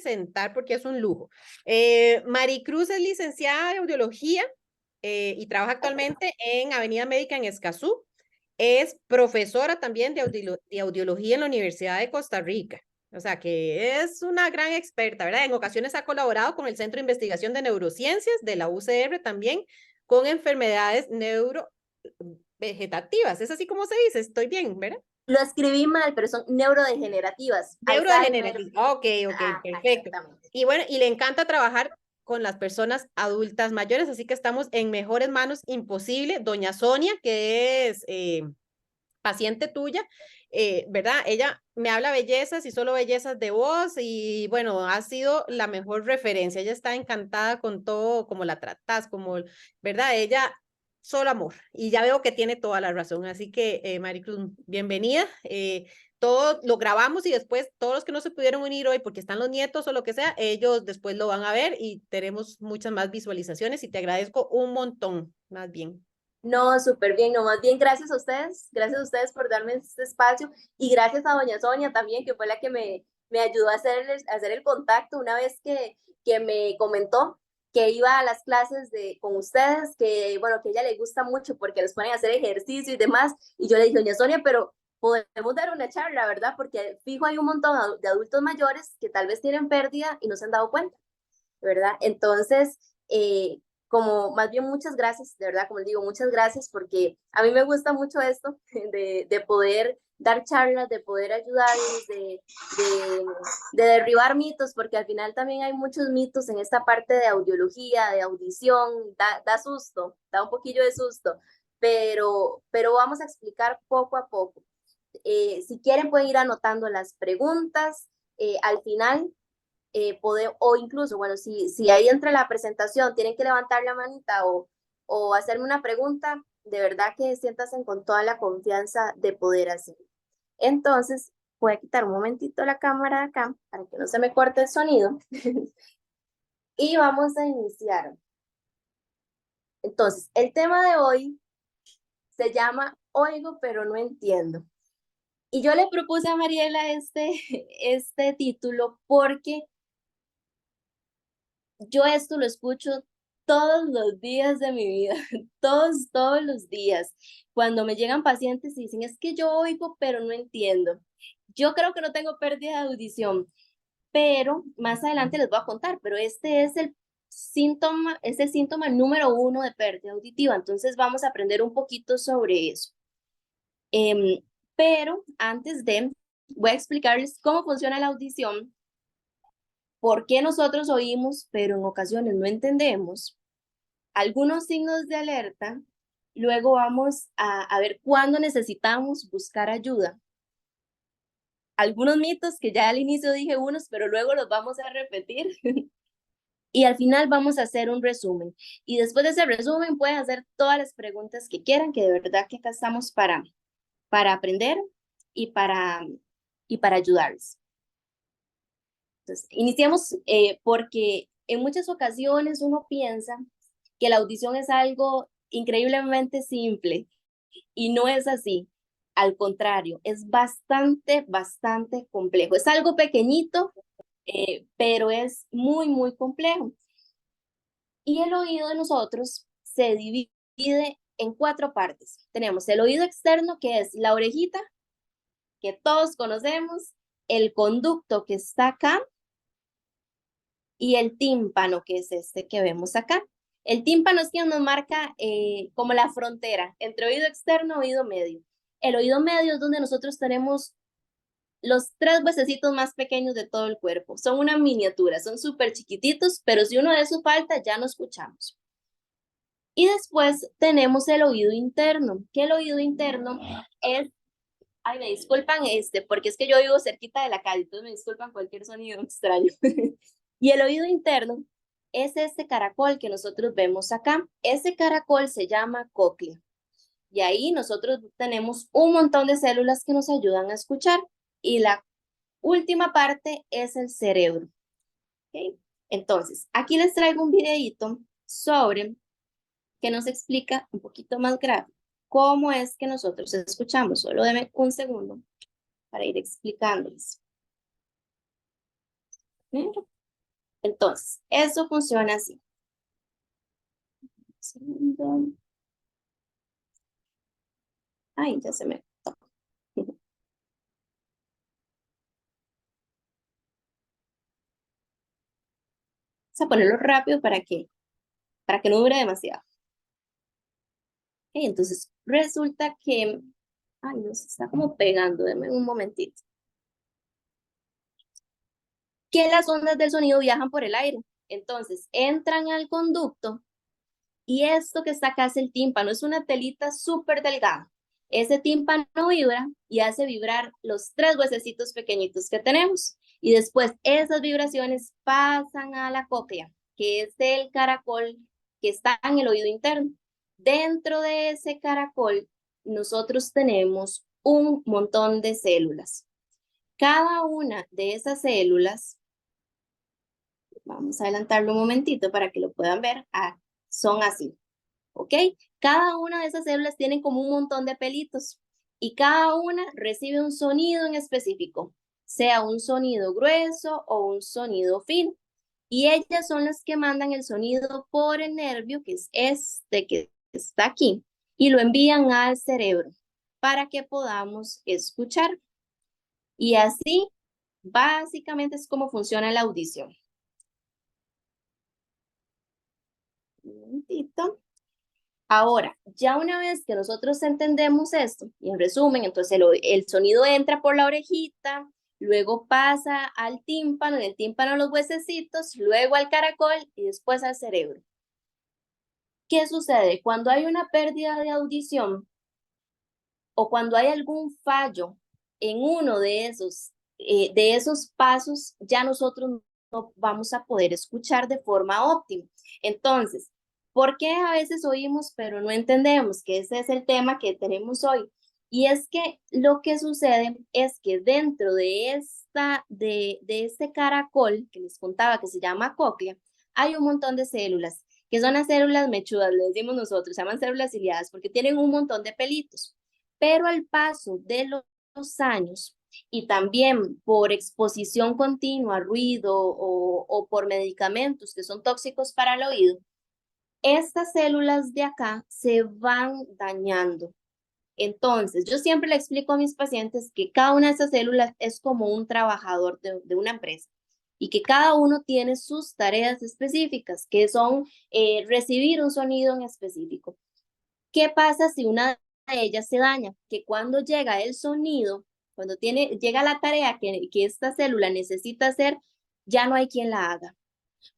presentar porque es un lujo. Maricruz es licenciada de audiología y trabaja actualmente en Avenida Médica en Escazú. Es profesora también de audiología en la Universidad de Costa Rica. O sea que es una gran experta, ¿verdad? En ocasiones ha colaborado con el Centro de Investigación de Neurociencias de la UCR también con enfermedades neurovegetativas. Es así como se dice, estoy bien, ¿verdad? Lo escribí mal, pero son neurodegenerativas. Alzheimer. Neurodegenerativa. Ok, ok, Ajá, perfecto. exactamente. Y bueno, y le encanta trabajar con las personas adultas mayores, así que estamos en mejores manos imposible. Doña Sonia, que es paciente tuya, ¿verdad? Ella me habla bellezas y solo bellezas de voz y bueno, ha sido la mejor referencia. Ella está encantada con todo, como la tratas, como, ¿verdad? Ella, solo amor. Y ya veo que tiene toda la razón. Así que, Maricruz, bienvenida. Todo lo grabamos y después todos los que no se pudieron unir hoy porque están los nietos o lo que sea, ellos después lo van a ver y tenemos muchas más visualizaciones y te agradezco un montón, más bien. No, súper bien, no, más bien gracias a ustedes por darme este espacio y gracias a doña Sonia también, que fue la que me ayudó a hacer el contacto una vez que me comentó que iba a las clases con ustedes, que bueno, que a ella le gusta mucho porque les ponen a hacer ejercicio y demás, y yo le dije, doña Sonia, pero podemos dar una charla, ¿verdad? Porque fijo hay un montón de adultos mayores que tal vez tienen pérdida y no se han dado cuenta, ¿verdad? Entonces, como más bien muchas gracias, de verdad, como les digo, muchas gracias porque a mí me gusta mucho esto de poder dar charlas, de poder ayudarles, de derribar mitos, porque al final también hay muchos mitos en esta parte de audiología, de audición, da susto, da un poquillo de susto, pero vamos a explicar poco a poco. Si quieren pueden ir anotando las preguntas, al final o incluso, bueno, si ahí entre la presentación tienen que levantar la manita o hacerme una pregunta, de verdad que siéntanse con toda la confianza de poder hacer. Entonces, voy a quitar un momentito la cámara de acá para que no se me corte el sonido y vamos a iniciar. Entonces, el tema de hoy se llama Oigo pero no entiendo. Y yo le propuse a Mariela este título porque yo esto lo escucho todos los días de mi vida, todos los días. Cuando me llegan pacientes y dicen, es que yo oigo, pero no entiendo. Yo creo que no tengo pérdida de audición, pero más adelante les voy a contar, pero este es el síntoma número uno de pérdida auditiva. Entonces vamos a aprender un poquito sobre eso. Em, pero antes voy a explicarles cómo funciona la audición, por qué nosotros oímos, pero en ocasiones no entendemos, algunos signos de alerta, luego vamos a ver cuándo necesitamos buscar ayuda. Algunos mitos que ya al inicio dije unos, pero luego los vamos a repetir. Y al final vamos a hacer un resumen. Y después de ese resumen pueden hacer todas las preguntas que quieran, que de verdad que acá estamos para aprender y para ayudarles. Entonces, iniciamos porque en muchas ocasiones uno piensa que la audición es algo increíblemente simple y no es así. Al contrario, es bastante complejo. Es algo pequeñito, pero es muy complejo. Y el oído de nosotros se divide en cuatro partes. Tenemos el oído externo, que es la orejita, que todos conocemos, el conducto que está acá, y el tímpano, que es este que vemos acá. El tímpano es quien nos marca como la frontera entre oído externo y oído medio. El oído medio es donde nosotros tenemos los tres huesecitos más pequeños de todo el cuerpo. Son una miniatura, son súper chiquititos, pero si uno de esos falta, ya no escuchamos. Y después tenemos el oído interno, que el oído interno es, ay, me disculpan porque es que yo vivo cerquita de la calle, entonces me disculpan cualquier sonido extraño. Y el oído interno es este caracol que nosotros vemos acá. Ese caracol se llama cóclea. Y ahí nosotros tenemos un montón de células que nos ayudan a escuchar. Y la última parte es el cerebro. ¿Okay? Entonces, aquí les traigo un videito sobre que nos explica un poquito más grave cómo es que nosotros escuchamos. Solo denme un segundo para ir explicándoles. Entonces, eso funciona así. Un segundo. Ay, ya se me... Vamos a ponerlo rápido para que no dure demasiado. Okay, entonces, resulta que... Ay, no, se está como pegando, denme un momentito. Que las ondas del sonido viajan por el aire. Entonces, entran al conducto y esto que está acá es el tímpano, es una telita súper delgada. Ese tímpano vibra y hace vibrar los 3 huesecitos pequeñitos que tenemos. Y después esas vibraciones pasan a la cóclea, que es el caracol que está en el oído interno. Dentro de ese caracol, nosotros tenemos un montón de células. Cada una de esas células, vamos a adelantarlo un momentito para que lo puedan ver, son así. ¿Ok? Cada una de esas células tienen como un montón de pelitos y cada una recibe un sonido en específico, sea un sonido grueso o un sonido fino. Y ellas son las que mandan el sonido por el nervio, que es este que está aquí, y lo envían al cerebro para que podamos escuchar. Y así, básicamente es como funciona la audición. Un momentito. Ahora, ya una vez que nosotros entendemos esto, y en resumen, entonces el sonido entra por la orejita, luego pasa al tímpano, en el tímpano los huesecitos, luego al caracol y después al cerebro. ¿Qué sucede? Cuando hay una pérdida de audición o cuando hay algún fallo en uno de esos pasos, ya nosotros no vamos a poder escuchar de forma óptima. Entonces, ¿por qué a veces oímos pero no entendemos? Que ese es el tema que tenemos hoy. Y es que lo que sucede es que dentro de este caracol que les contaba que se llama cóclea, hay un montón de células, que son las células mechudas, le decimos nosotros, se llaman células ciliadas porque tienen un montón de pelitos. Pero al paso de los años y también por exposición continua a ruido o por medicamentos que son tóxicos para el oído, estas células de acá se van dañando. Entonces, yo siempre le explico a mis pacientes que cada una de esas células es como un trabajador de una empresa y que cada uno tiene sus tareas específicas, que son recibir un sonido en específico. ¿Qué pasa si una de ellas se daña? Que cuando llega el sonido, cuando llega la tarea que esta célula necesita hacer, ya no hay quien la haga.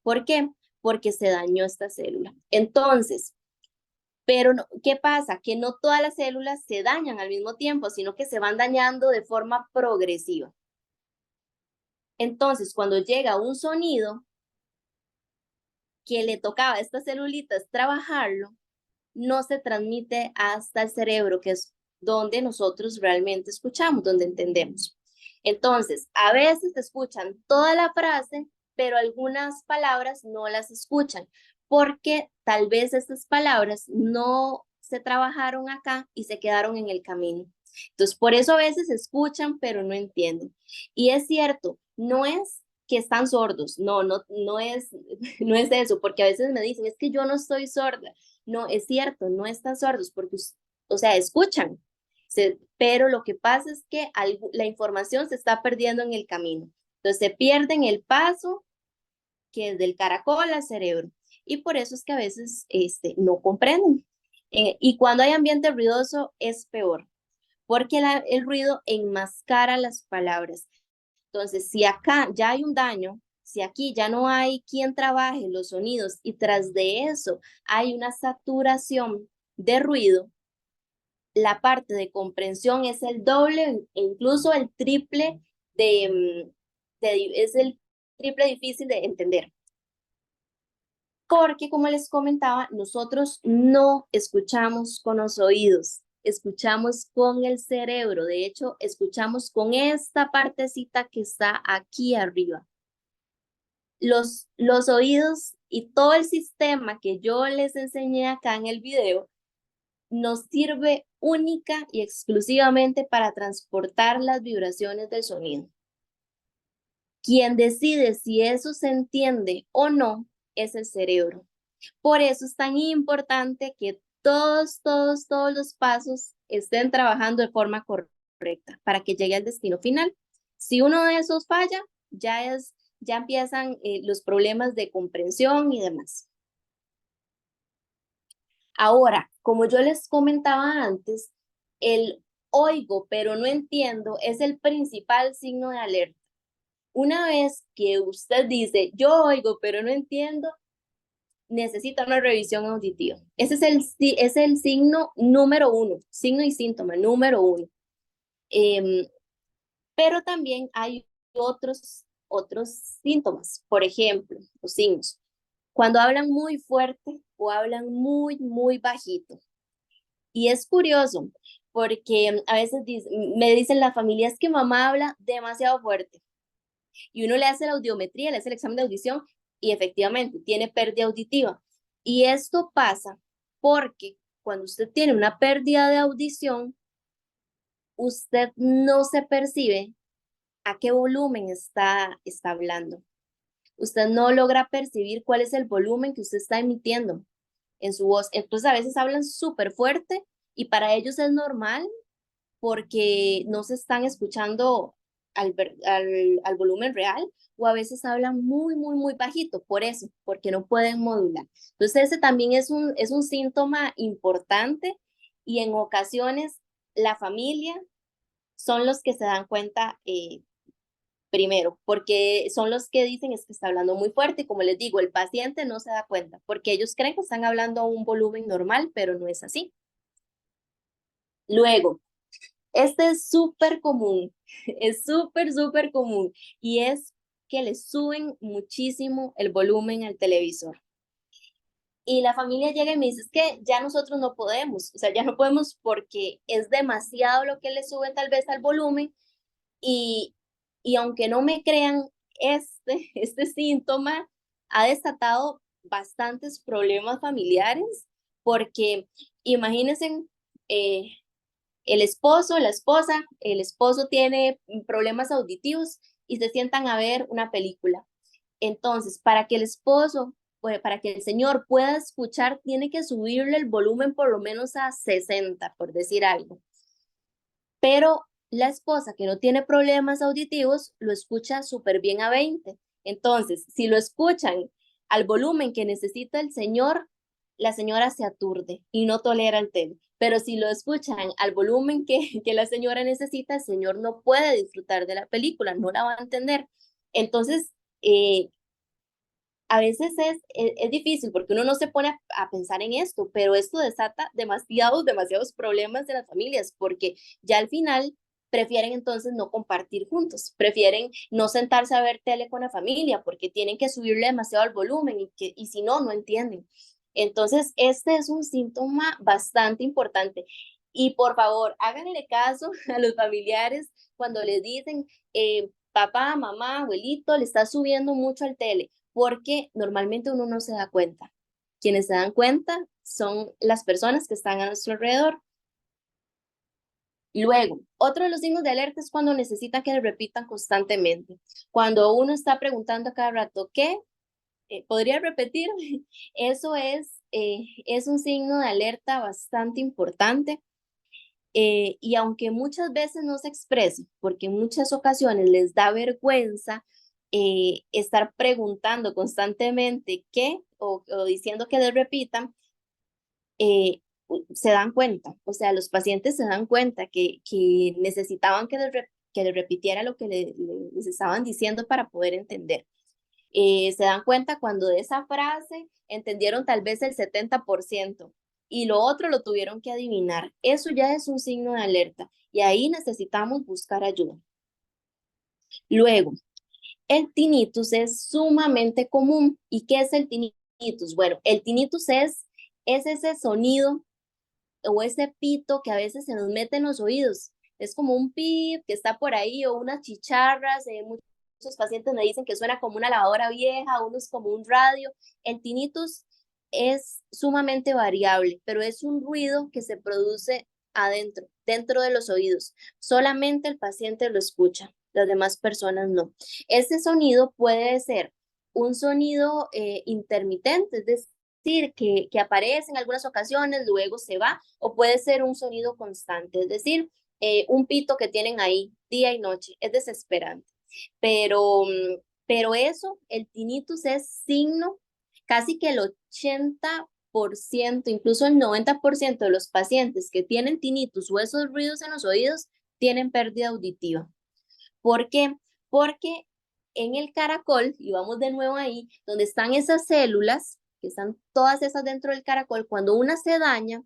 ¿Por qué? Porque se dañó esta célula. Entonces, pero no, ¿qué pasa? Que no todas las células se dañan al mismo tiempo, sino que se van dañando de forma progresiva. Entonces, cuando llega un sonido que le tocaba a estas celulitas trabajarlo, no se transmite hasta el cerebro, que es donde nosotros realmente escuchamos, donde entendemos. Entonces, a veces escuchan toda la frase, pero algunas palabras no las escuchan, porque tal vez estas palabras no se trabajaron acá y se quedaron en el camino. Entonces, por eso a veces escuchan, pero no entienden. Y es cierto, no es que están sordos, no es, no es eso, porque a veces me dicen, es que yo no estoy sorda. No, es cierto, no están sordos porque, o sea, escuchan, pero lo que pasa es que la información se está perdiendo en el camino. Entonces se pierden el paso que es del caracol al cerebro y por eso es que a veces no comprenden. Y cuando hay ambiente ruidoso es peor, porque el ruido enmascara las palabras. Entonces, si acá ya hay un daño, si aquí ya no hay quien trabaje los sonidos y tras de eso hay una saturación de ruido, la parte de comprensión es el doble e incluso el triple es el triple difícil de entender. Porque, como les comentaba, nosotros no escuchamos con los oídos, escuchamos con el cerebro. De hecho, escuchamos con esta partecita que está aquí arriba. Los oídos y todo el sistema que yo les enseñé acá en el video nos sirve única y exclusivamente para transportar las vibraciones del sonido. Quien decide si eso se entiende o no es el cerebro. Por eso es tan importante que todos los pasos estén trabajando de forma correcta para que llegue al destino final. Si uno de esos falla, ya empiezan los problemas de comprensión y demás. Ahora, como yo les comentaba antes, el oigo pero no entiendo es el principal signo de alerta. Una vez que usted dice, yo oigo pero no entiendo, necesita una revisión auditiva. Ese es el signo número uno, signo y síntoma número uno. Eh, pero también hay otros síntomas, por ejemplo, los signos. Cuando hablan muy fuerte o hablan muy bajito. Y es curioso, porque a veces me dicen las familias que mamá habla demasiado fuerte. Y uno le hace la audiometría, le hace el examen de audición y efectivamente tiene pérdida auditiva. Y esto pasa porque cuando usted tiene una pérdida de audición, usted no se percibe a qué volumen está hablando. Usted no logra percibir cuál es el volumen que usted está emitiendo en su voz. Entonces a veces hablan súper fuerte y para ellos es normal porque no se están escuchando al volumen real o a veces hablan muy bajito, por eso, porque no pueden modular. Entonces ese también es un síntoma importante y en ocasiones la familia son los que se dan cuenta primero, porque son los que dicen es que está hablando muy fuerte y como les digo, el paciente no se da cuenta porque ellos creen que están hablando a un volumen normal, pero no es así. Luego, este es súper común, es súper común y es que le suben muchísimo el volumen al televisor. Y la familia llega y me dice, es que ya nosotros no podemos, o sea, ya no podemos porque es demasiado lo que le suben tal vez al volumen y, y aunque no me crean, este síntoma ha desatado bastantes problemas familiares porque imagínense, eh, el esposo, la esposa, el esposo tiene problemas auditivos y se sientan a ver una película. Entonces, para que el esposo, para que el señor pueda escuchar, tiene que subirle el volumen por lo menos a 60, por decir algo. Pero la esposa que no tiene problemas auditivos lo escucha súper bien a 20. Entonces, si lo escuchan al volumen que necesita el señor, la señora se aturde y no tolera el tema. Pero si lo escuchan al volumen que la señora necesita, el señor no puede disfrutar de la película, no la va a entender. Entonces, a veces es difícil porque uno no se pone a pensar en esto, pero esto desata demasiados problemas de las familias porque ya al final prefieren entonces no compartir juntos, prefieren no sentarse a ver tele con la familia porque tienen que subirle demasiado el volumen y si no, no entienden. Entonces, este es un síntoma bastante importante. Y por favor, háganle caso a los familiares cuando les dicen, papá, mamá, abuelito, le está subiendo mucho al tele porque normalmente uno no se da cuenta. Quienes se dan cuenta son las personas que están a nuestro alrededor. Luego, otro de los signos de alerta es cuando necesitan que le repitan constantemente. Cuando uno está preguntando a cada rato, ¿qué? ¿Podría repetir? Eso es un signo de alerta bastante importante. Y aunque muchas veces no se exprese, porque en muchas ocasiones les da vergüenza estar preguntando constantemente qué o diciendo que les repitan, eh, se dan cuenta, o sea, los pacientes se dan cuenta que necesitaban que les repitiera lo que les estaban diciendo para poder entender. Se dan cuenta cuando de esa frase entendieron tal vez el 70% y lo otro lo tuvieron que adivinar. Eso ya es un signo de alerta y ahí necesitamos buscar ayuda. Luego, el tinnitus es sumamente común. ¿Y qué es el tinnitus? Bueno, el tinnitus es ese sonido o ese pito que a veces se nos mete en los oídos. Es como un pip que está por ahí o unas chicharras. Muchos pacientes me dicen que suena como una lavadora vieja, unos como un radio. El tinnitus es sumamente variable, pero es un ruido que se produce adentro, dentro de los oídos. Solamente el paciente lo escucha. las demás personas no. Este sonido puede ser un sonido intermitente, es decir, que aparece en algunas ocasiones, luego se va, o puede ser un sonido constante, es decir, un pito que tienen ahí día y noche, es desesperante. Pero eso, el tinnitus es signo, casi que el 80%, incluso el 90% de los pacientes que tienen tinnitus o esos ruidos en los oídos tienen pérdida auditiva. ¿Por qué? Porque en el caracol, y vamos de nuevo ahí, donde están esas células, que están todas esas dentro del caracol, cuando una se daña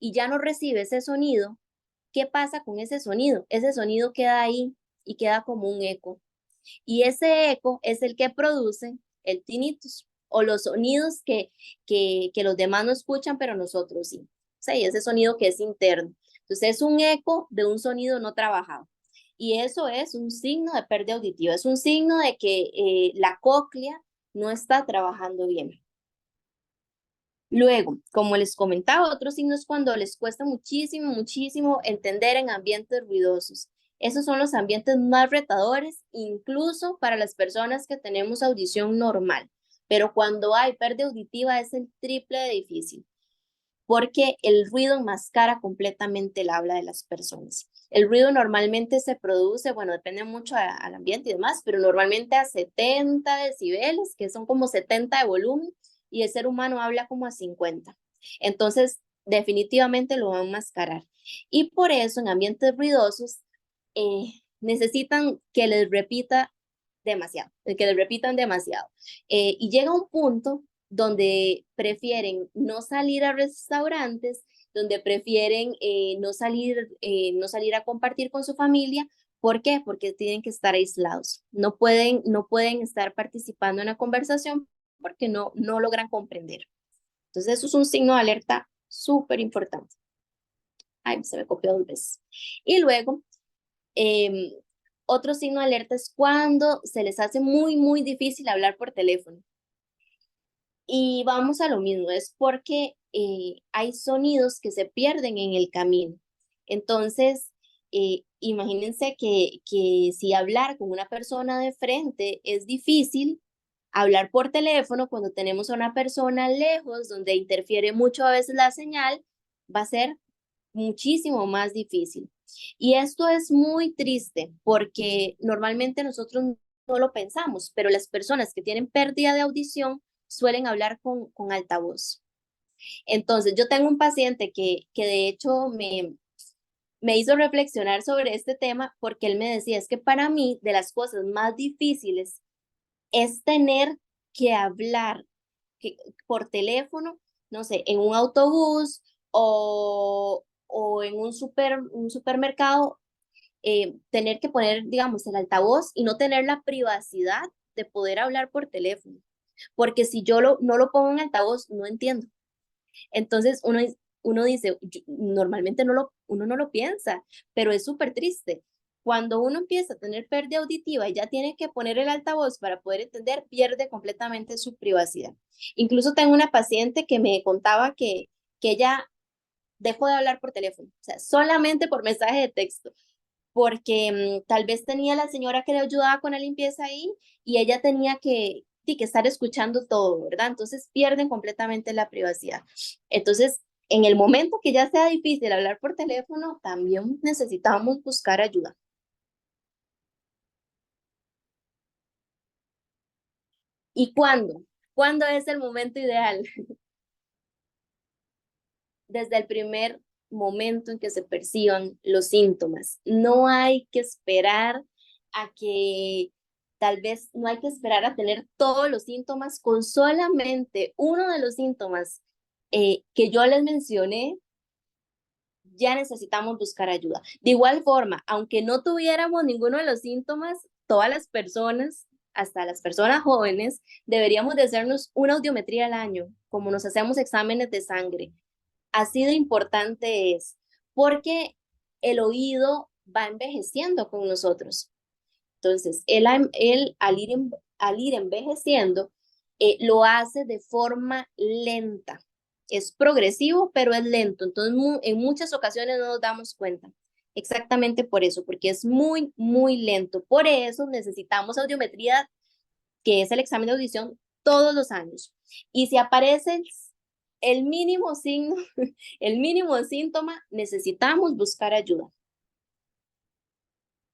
y ya no recibe ese sonido, ¿qué pasa con ese sonido? Ese sonido queda ahí y queda como un eco. Y ese eco es el que produce el tinnitus o los sonidos que los demás no escuchan, pero nosotros sí. O sea, y ese sonido que es interno. Entonces es un eco de un sonido no trabajado. Y eso es un signo de pérdida auditiva, es un signo de que la cóclea no está trabajando bien. Luego, como les comentaba, otro signo es cuando les cuesta muchísimo, muchísimo entender en ambientes ruidosos. Esos son los ambientes más retadores, incluso para las personas que tenemos audición normal. Pero cuando hay pérdida auditiva es el triple de difícil, porque el ruido enmascara completamente el habla de las personas. El ruido normalmente se produce, bueno, depende mucho al ambiente y demás, pero normalmente a 70 decibeles, que son como 70 de volumen, y el ser humano habla como a 50. Entonces, definitivamente lo va a enmascarar. Y por eso en ambientes ruidosos necesitan que les repita demasiado, que les repitan demasiado. Y llega un punto donde prefieren no salir a restaurantes, donde prefieren no salir a compartir con su familia. ¿Por qué? Porque tienen que estar aislados. No pueden estar participando en la conversación porque no logran comprender. Entonces, eso es un signo de alerta súper importante. Ay, se me copió 2 veces. Y luego, eh, otro signo de alerta es cuando se les hace muy, muy difícil hablar por teléfono. Y vamos a lo mismo, es porque hay sonidos que se pierden en el camino. Entonces, imagínense que si hablar con una persona de frente es difícil, hablar por teléfono cuando tenemos a una persona lejos, donde interfiere mucho a veces la señal, va a ser muchísimo más difícil. Y esto es muy triste porque normalmente nosotros no lo pensamos, pero las personas que tienen pérdida de audición suelen hablar con altavoz. Entonces, yo tengo un paciente que de hecho me hizo reflexionar sobre este tema porque él me decía, es que para mí de las cosas más difíciles es tener que hablar por teléfono, no sé, en un autobús o en un supermercado, tener que poner, digamos, el altavoz y no tener la privacidad de poder hablar por teléfono. Porque si yo no lo pongo en altavoz, no entiendo. Entonces uno dice, normalmente uno no lo piensa, pero es súper triste. Cuando uno empieza a tener pérdida auditiva y ya tiene que poner el altavoz para poder entender, pierde completamente su privacidad. Incluso tengo una paciente que me contaba que ella dejó de hablar por teléfono, o sea, solamente por mensaje de texto, porque tal vez tenía la señora que le ayudaba con la limpieza ahí y ella tenía que estar escuchando todo, ¿verdad? Entonces pierden completamente la privacidad. Entonces, en el momento que ya sea difícil hablar por teléfono, también necesitamos buscar ayuda. ¿Y cuándo? ¿Cuándo es el momento ideal? Desde el primer momento en que se perciban los síntomas. No hay que esperar a que, tal vez no hay que esperar a tener todos los síntomas, con solamente uno de los síntomas que yo les mencioné, ya necesitamos buscar ayuda. De igual forma, aunque no tuviéramos ninguno de los síntomas, todas las personas, hasta las personas jóvenes, deberíamos de hacernos una audiometría al año, como nos hacemos exámenes de sangre. Así de importante es, porque el oído va envejeciendo con nosotros. Entonces, él al ir envejeciendo, lo hace de forma lenta. Es progresivo, pero es lento. Entonces, en muchas ocasiones no nos damos cuenta. exactamente por eso, porque es muy, muy lento. Por eso necesitamos audiometría, que es el examen de audición, todos los años. Y si aparece el mínimo signo, el mínimo síntoma, necesitamos buscar ayuda.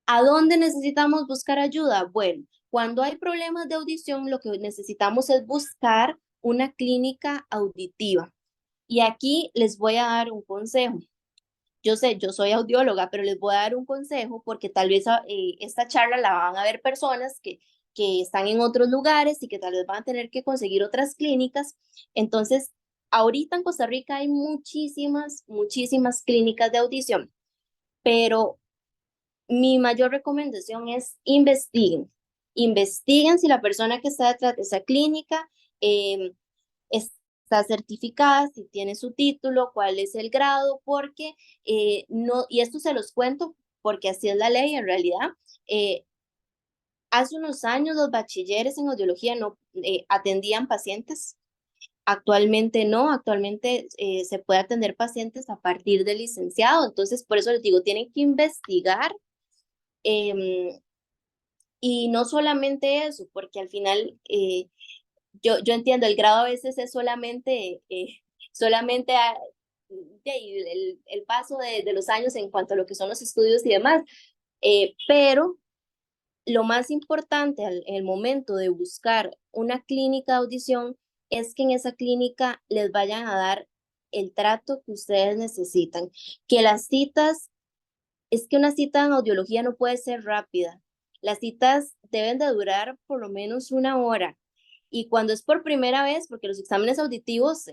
¿A dónde necesitamos buscar ayuda? Bueno, cuando hay problemas de audición, lo que necesitamos es buscar una clínica auditiva. Y aquí les voy a dar un consejo. Yo sé, yo soy audióloga, pero les voy a dar un consejo porque tal vez esta charla la van a ver personas que están en otros lugares y que tal vez van a tener que conseguir otras clínicas. Entonces, ahorita en Costa Rica hay muchísimas, muchísimas clínicas de audición, pero mi mayor recomendación es investiguen. Investiguen si la persona que está detrás de esa clínica eh, está certificada, si tiene su título, cuál es el grado, porque no, y esto se los cuento porque así es la ley en realidad. eh, Hace unos años los bachilleres en audiología no atendían pacientes. Actualmente no, actualmente se puede atender pacientes a partir del licenciado. Entonces, por eso les digo, tienen que investigar. em, y no solamente eso, porque al final yo entiendo, el grado a veces es solamente el paso de los años en cuanto a lo que son los estudios y demás, pero lo más importante en el momento de buscar una clínica de audición es que en esa clínica les vayan a dar el trato que ustedes necesitan, que las citas, es que una cita en audiología no puede ser rápida, las citas deben de durar por lo menos una hora. Y cuando es por primera vez, porque los exámenes auditivos,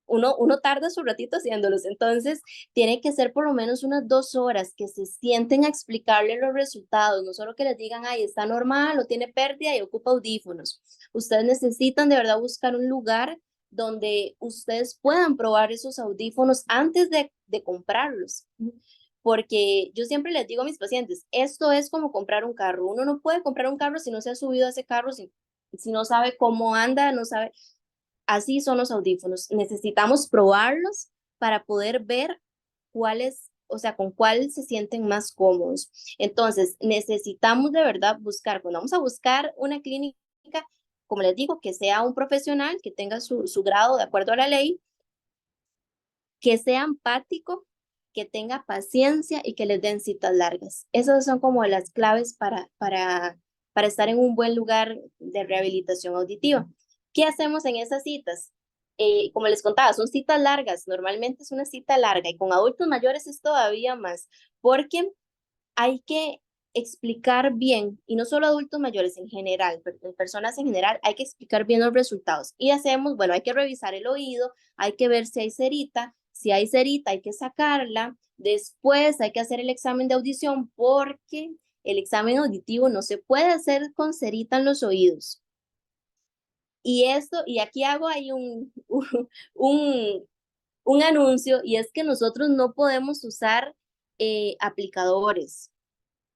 uno tarda su ratito haciéndolos, entonces tiene que ser por lo menos unas 2 horas que se sienten a explicarle los resultados, no solo que les digan, ay, está normal o tiene pérdida y ocupa audífonos. Ustedes necesitan de verdad buscar un lugar donde ustedes puedan probar esos audífonos antes de comprarlos. Porque yo siempre les digo a mis pacientes, esto es como comprar un carro. Uno no puede comprar un carro si no se ha subido a ese carro, si no sabe cómo anda, no sabe. Así son los audífonos. Necesitamos probarlos para poder ver cuáles, o sea, con cuál se sienten más cómodos. Entonces, necesitamos de verdad buscar, cuando vamos a buscar una clínica, como les digo, que sea un profesional, que tenga su grado de acuerdo a la ley, que sea empático, que tenga paciencia y que les den citas largas. Esas son como las claves para estar en un buen lugar de rehabilitación auditiva. ¿Qué hacemos en esas citas? Como les contaba, son citas largas, normalmente es una cita larga y con adultos mayores es todavía más, porque hay que explicar bien, y no solo adultos mayores en general, pero personas en general, hay que explicar bien los resultados. Y hacemos, bueno, hay que revisar el oído, hay que ver si hay cerita hay que sacarla, después hay que hacer el examen de audición porque el examen auditivo no se puede hacer con cerita en los oídos. Y esto, y aquí hago ahí un, un anuncio, y es que nosotros no podemos usar aplicadores.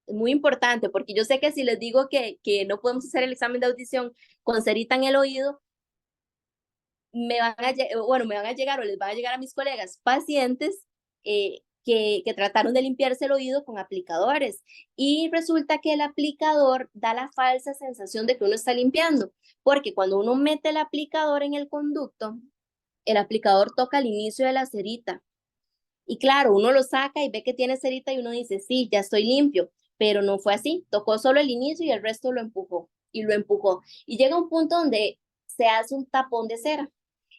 Es muy importante, porque yo sé que si les digo que no podemos hacer el examen de audición con cerita en el oído, me van a llegar o les van a llegar a mis colegas pacientes que trataron de limpiarse el oído con aplicadores y resulta que el aplicador da la falsa sensación de que uno está limpiando, porque cuando uno mete el aplicador en el conducto, el aplicador toca el inicio de la cerita y claro, uno lo saca y ve que tiene cerita y uno dice, sí, ya estoy limpio, pero no fue así, tocó solo el inicio y el resto lo empujó y lo empujó. Y llega un punto donde se hace un tapón de cera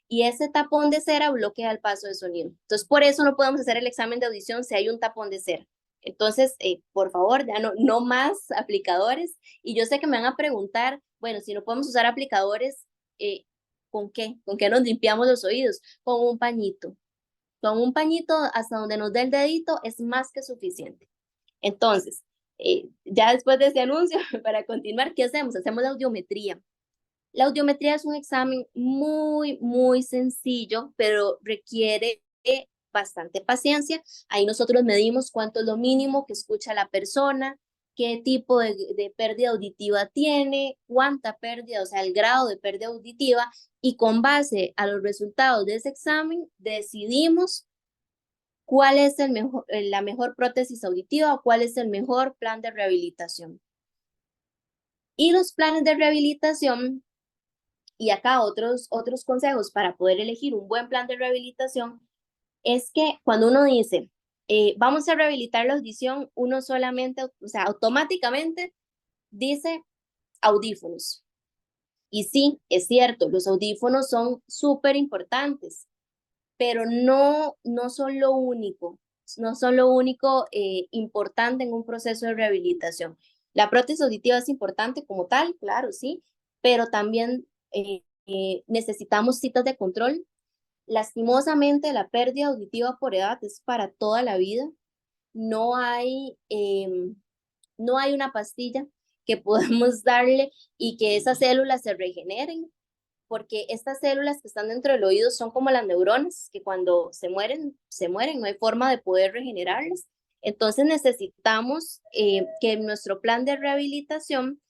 y ese tapón de cera bloquea el paso de sonido. Entonces, por eso no podemos hacer el examen de audición si hay un tapón de cera. Entonces, por favor, ya no más aplicadores. Y yo sé que me van a preguntar, bueno, si no podemos usar aplicadores, ¿con qué? ¿Con qué nos limpiamos los oídos? Con un pañito. Con un pañito hasta donde nos dé el dedito es más que suficiente. Entonces, ya después de ese anuncio, para continuar, ¿qué hacemos? Hacemos la audiometría. La audiometría es un examen muy, muy sencillo, pero requiere bastante paciencia. Ahí nosotros medimos cuánto es lo mínimo que escucha la persona, qué tipo de pérdida auditiva tiene, cuánta pérdida, o sea, el grado de pérdida auditiva, y con base a los resultados de ese examen decidimos cuál es la mejor prótesis auditiva o cuál es el mejor plan de rehabilitación. Y los planes de rehabilitación, y acá otros consejos para poder elegir un buen plan de rehabilitación, es que cuando uno dice, vamos a rehabilitar la audición, uno solamente, o sea, automáticamente dice audífonos. Y sí, es cierto, los audífonos son súper importantes, pero no son lo único, no son lo único importante en un proceso de rehabilitación. La prótesis auditiva es importante como tal, claro, sí, pero también necesitamos citas de control. Lastimosamente, la pérdida auditiva por edad es para toda la vida. No hay, no hay una pastilla que podamos darle y que esas células se regeneren, porque estas células que están dentro del oído son como las neuronas, que cuando se mueren, no hay forma de poder regenerarlas. Entonces necesitamos que nuestro plan de rehabilitación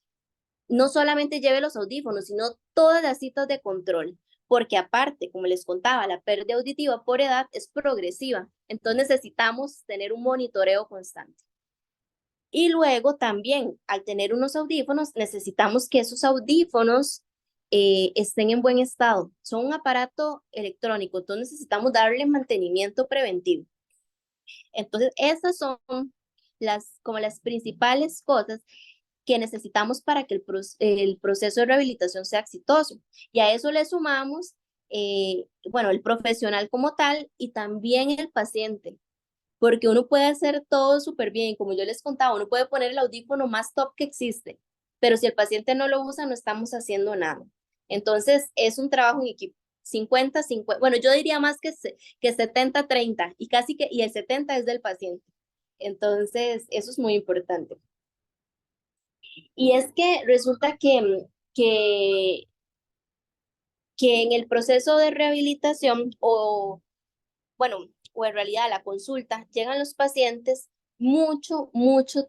no solamente lleve los audífonos, sino todas las citas de control, porque aparte, como les contaba, la pérdida auditiva por edad es progresiva, entonces necesitamos tener un monitoreo constante. Y luego también, al tener unos audífonos, necesitamos que esos audífonos estén en buen estado. Son un aparato electrónico, entonces necesitamos darle mantenimiento preventivo. Entonces, esas son como las principales cosas que necesitamos para que el proceso de rehabilitación sea exitoso. Y a eso le sumamos, bueno, el profesional como tal y también el paciente, porque uno puede hacer todo súper bien, como yo les contaba, uno puede poner el audífono más top que existe, pero si el paciente no lo usa, no estamos haciendo nada. Entonces, es un trabajo en equipo. 50-50, bueno, yo diría más que 70-30 y casi que, y el 70 es del paciente. Entonces, eso es muy importante. Y es que resulta que, que en el proceso de rehabilitación bueno, o en realidad la consulta, llegan los pacientes mucho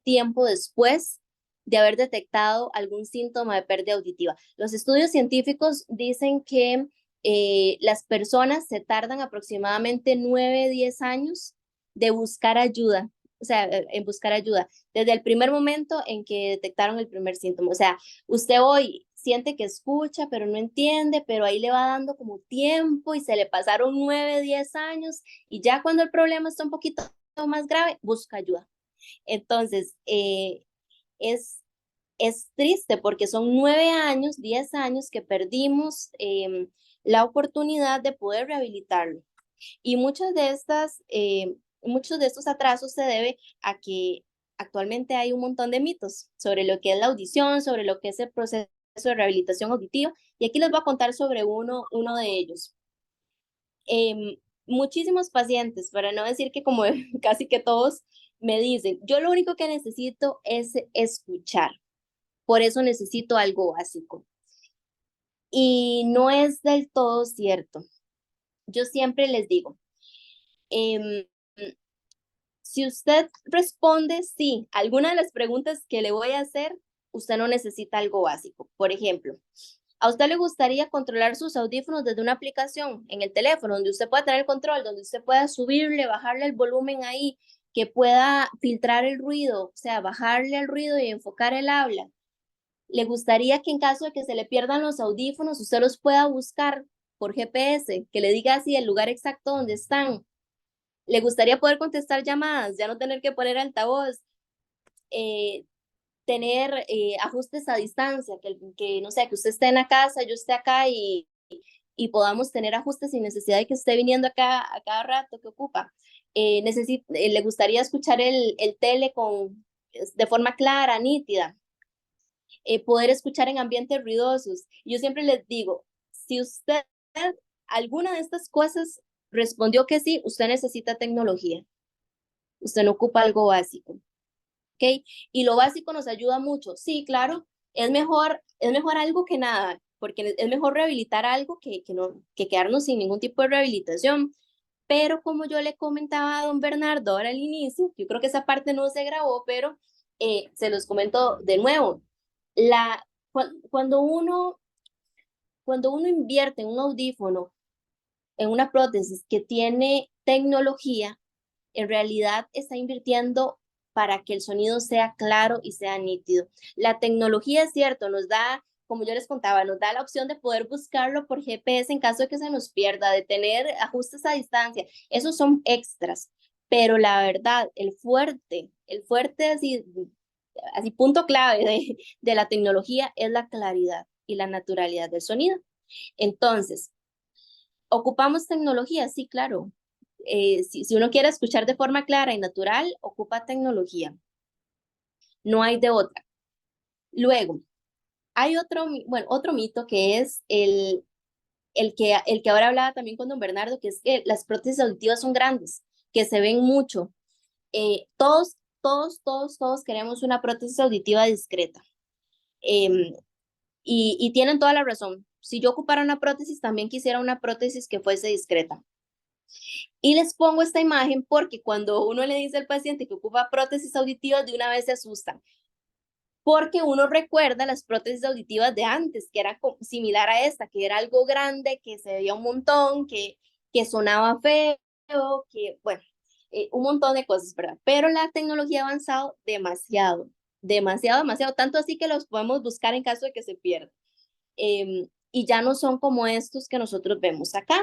tiempo después de haber detectado algún síntoma de pérdida auditiva. Los estudios científicos dicen que las personas se tardan aproximadamente 9-10 años de buscar ayuda, o sea, en buscar ayuda, desde el primer momento en que detectaron el primer síntoma. O sea, usted hoy siente que escucha, pero no entiende, pero ahí le va dando como tiempo y se le pasaron 9-10 años y ya cuando el problema está un poquito más grave, busca ayuda. Entonces, es, es triste porque son 9 años, 10 años que perdimos la oportunidad de poder rehabilitarlo. Y muchos de estos atrasos se debe a que actualmente hay un montón de mitos sobre lo que es la audición, sobre lo que es el proceso de rehabilitación auditiva, y aquí les voy a contar sobre uno de ellos. Muchísimos pacientes, para no decir que como casi que todos, me dicen, yo lo único que necesito es escuchar, por eso necesito algo básico. Y no es del todo cierto. Yo siempre les digo, em, si usted responde sí a alguna de las preguntas que le voy a hacer, usted no necesita algo básico. Por ejemplo, ¿a usted le gustaría controlar sus audífonos desde una aplicación en el teléfono, donde usted pueda tener el control, donde usted pueda subirle, bajarle el volumen ahí, que pueda filtrar el ruido, o sea, bajarle el ruido y enfocar el habla? ¿Le gustaría que en caso de que se le pierdan los audífonos, usted los pueda buscar por GPS, que le diga así el lugar exacto donde están? ¿Le gustaría poder contestar llamadas, ya no tener que poner altavoz, eh, tener ajustes a distancia, que no sé, que usted esté en la casa, yo esté acá y podamos tener ajustes sin necesidad de que esté viniendo acá a cada rato que ocupa? ¿Le gustaría escuchar el tele de forma clara, nítida? Poder escuchar en ambientes ruidosos. Yo siempre les digo, si usted alguna de estas cosas respondió que sí, usted necesita tecnología. Usted no ocupa algo básico. ¿Ok? Y lo básico nos ayuda mucho. Sí, claro, es mejor algo que nada, porque es mejor rehabilitar algo que quedarnos sin ningún tipo de rehabilitación. Pero como yo le comentaba a don Bernardo ahora al inicio, yo creo que esa parte no se grabó, pero se los comento de nuevo. La, cuando cuando uno invierte en un audífono, en una prótesis que tiene tecnología, en realidad está invirtiendo para que el sonido sea claro y sea nítido. La tecnología, es cierto, nos da, como yo les contaba, nos da la opción de poder buscarlo por GPS en caso de que se nos pierda, de tener ajustes a distancia. Esos son extras, pero la verdad, el fuerte así punto clave de la tecnología es la claridad y la naturalidad del sonido. Entonces, ¿ocupamos tecnología? Sí, claro. Si uno quiere escuchar de forma clara y natural, ocupa tecnología. No hay de otra. Luego, hay otro mito que es el que ahora hablaba también con don Bernardo, que es que las prótesis auditivas son grandes, que se ven mucho. Todos queremos una prótesis auditiva discreta. Em, y tienen toda la razón. Si yo ocupara una prótesis, también quisiera una prótesis que fuese discreta. Y les pongo esta imagen porque cuando uno le dice al paciente que ocupa prótesis auditivas, de una vez se asustan. Porque uno recuerda las prótesis auditivas de antes, que era similar a esta, que era algo grande, que se veía un montón, que sonaba feo, que, bueno, un montón de cosas, ¿verdad? Pero la tecnología ha avanzado demasiado, demasiado, demasiado, tanto así que los podemos buscar en caso de que se pierda. Y ya no son como estos que nosotros vemos acá.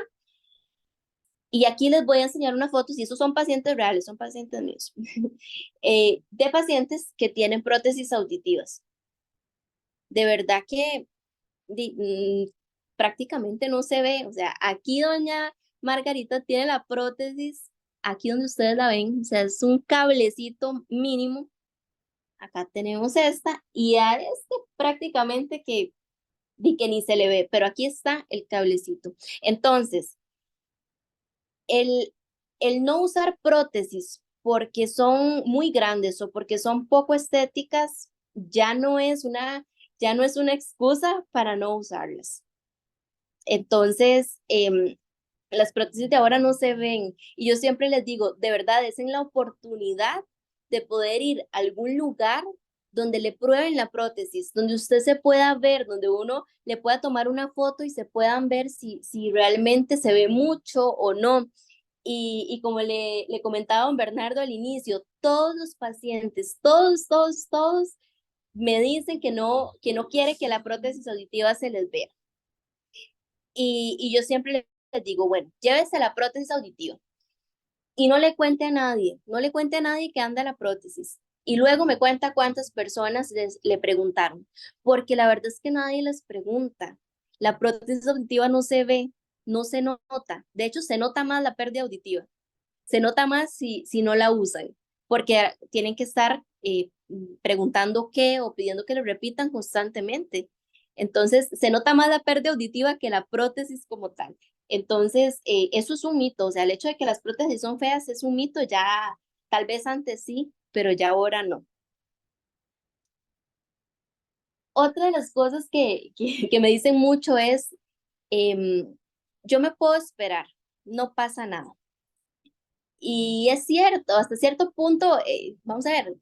Y aquí les voy a enseñar unas fotos, y estos son pacientes reales, son pacientes míos, de pacientes que tienen prótesis auditivas. De verdad que prácticamente no se ve, o sea, aquí doña Margarita tiene la prótesis, aquí donde ustedes la ven, o sea, es un cablecito mínimo. Acá tenemos esta, y a este prácticamente que ni se le ve, pero aquí está el cablecito. Entonces, el, el no usar prótesis porque son muy grandes o porque son poco estéticas ya no es una excusa para no usarlas. Entonces, las prótesis de ahora no se ven, y yo siempre les digo, de verdad, es en la oportunidad de poder ir a algún lugar donde le prueben la prótesis, donde usted se pueda ver, donde uno le pueda tomar una foto y se puedan ver si realmente se ve mucho o no. Y como le comentaba a don Bernardo al inicio, todos los pacientes, todos me dicen que no quiere que la prótesis auditiva se les vea. Y yo siempre les digo, bueno, llévese la prótesis auditiva y no le cuente a nadie, no le cuente a nadie que anda la prótesis. Y luego me cuenta cuántas personas le preguntaron, porque la verdad es que nadie les pregunta. La prótesis auditiva no se ve, no se nota. De hecho, se nota más la pérdida auditiva. Se nota más si no la usan, porque tienen que estar preguntando qué o pidiendo que le repitan constantemente. Entonces, se nota más la pérdida auditiva que la prótesis como tal. Entonces, eso es un mito, o sea, el hecho de que las prótesis son feas es un mito, ya tal vez antes sí, pero ya ahora no. Otra de las cosas que me dicen mucho es, yo me puedo esperar, no pasa nada. Y es cierto, hasta cierto punto, vamos a ver,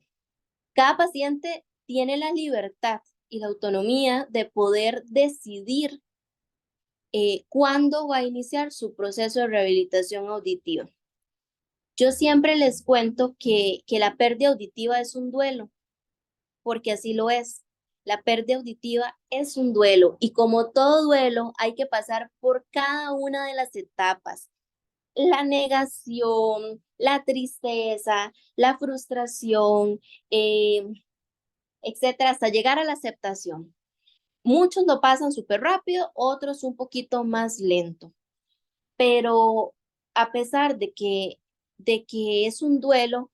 cada paciente tiene la libertad y la autonomía de poder decidir cuándo va a iniciar su proceso de rehabilitación auditiva. Yo siempre les cuento que la pérdida auditiva es un duelo, porque así lo es. La pérdida auditiva es un duelo, y como todo duelo hay que pasar por cada una de las etapas: la negación, la tristeza, la frustración, etcétera, hasta llegar a la aceptación. Muchos lo pasan súper rápido, otros un poquito más lento, pero a pesar de que es un duelo,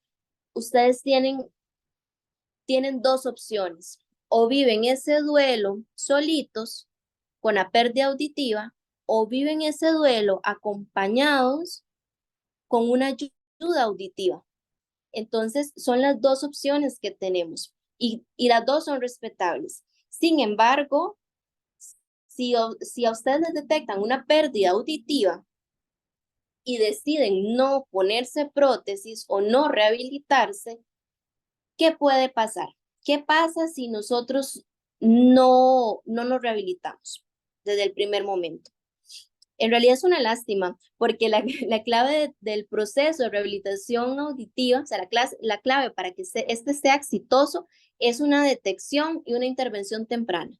ustedes tienen dos opciones: o viven ese duelo solitos con la pérdida auditiva, o viven ese duelo acompañados con una ayuda auditiva. Entonces, son las dos opciones que tenemos, y las dos son respetables. Sin embargo, si a ustedes les detectan una pérdida auditiva y deciden no ponerse prótesis o no rehabilitarse, ¿qué puede pasar? ¿Qué pasa si nosotros no nos rehabilitamos desde el primer momento? En realidad es una lástima, porque la clave del proceso de rehabilitación auditiva, o sea, la clave para que este sea exitoso es una detección y una intervención temprana.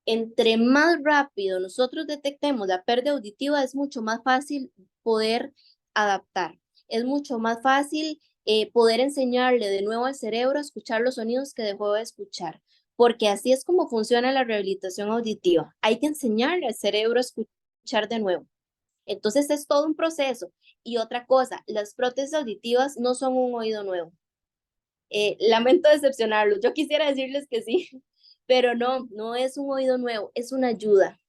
Entre más rápido nosotros detectemos la pérdida auditiva, es mucho más fácil poder adaptar. Es mucho más fácil poder enseñarle de nuevo al cerebro a escuchar los sonidos que dejó de escuchar, porque así es como funciona la rehabilitación auditiva. Hay que enseñarle al cerebro a escuchar de nuevo. Entonces es todo un proceso. Y otra cosa, las prótesis auditivas no son un oído nuevo. Lamento decepcionarlos. Yo quisiera decirles que sí, pero no, no es un oído nuevo, es una ayuda.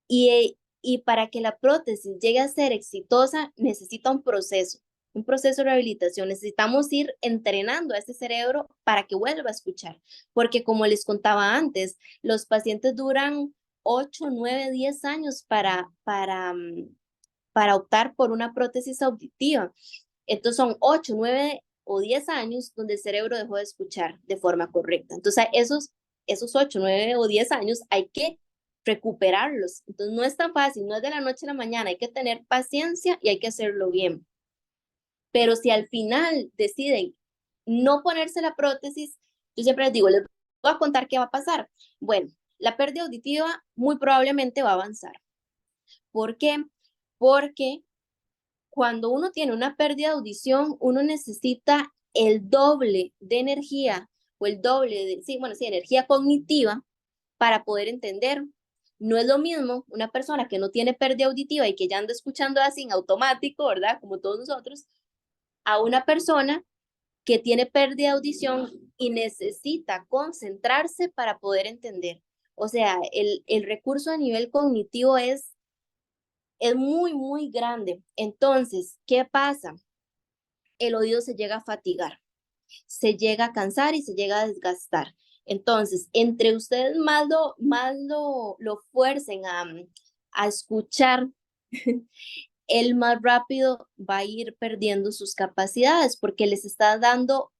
Y para que la prótesis llegue a ser exitosa, necesita un proceso de rehabilitación. Necesitamos ir entrenando a ese cerebro para que vuelva a escuchar, porque como les contaba antes, los pacientes duran 8, 9, 10 años para optar por una prótesis auditiva. Entonces son 8, 9 o 10 años donde el cerebro dejó de escuchar de forma correcta. Entonces esos 8, 9 o 10 años hay que recuperarlos. Entonces no es tan fácil, no es de la noche a la mañana, hay que tener paciencia y hay que hacerlo bien. Pero si al final deciden no ponerse la prótesis, yo siempre les digo, les voy a contar qué va a pasar. Bueno, la pérdida auditiva muy probablemente va a avanzar. ¿Por qué? Porque cuando uno tiene una pérdida de audición, uno necesita el doble de energía o el doble de, sí, bueno, sí, energía cognitiva para poder entender. No es lo mismo una persona que no tiene pérdida auditiva y que ya anda escuchando así en automático, ¿verdad? Como todos nosotros, a una persona que tiene pérdida de audición y necesita concentrarse para poder entender. O sea, el recurso a nivel cognitivo es muy, muy grande. Entonces, ¿qué pasa? El oído se llega a fatigar, se llega a cansar y se llega a desgastar. Entonces, entre ustedes lo fuercen a escuchar, el más rápido va a ir perdiendo sus capacidades porque le está dando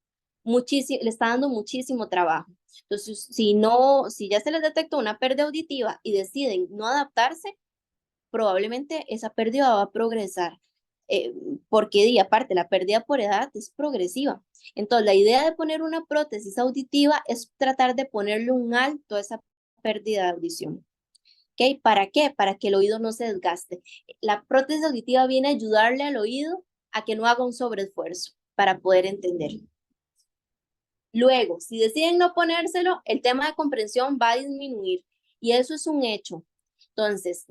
muchísimo trabajo. Entonces, si ya se les detectó una pérdida auditiva y deciden no adaptarse, probablemente esa pérdida va a progresar, eh, porque y aparte la pérdida por edad es progresiva. Entonces, la idea de poner una prótesis auditiva es tratar de ponerle un alto a esa pérdida de audición. ¿Ok? ¿Para qué? Para que el oído no se desgaste. La prótesis auditiva viene a ayudarle al oído a que no haga un sobreesfuerzo para poder entender. Luego, si deciden no ponérselo, el tema de comprensión va a disminuir y eso es un hecho. Entonces,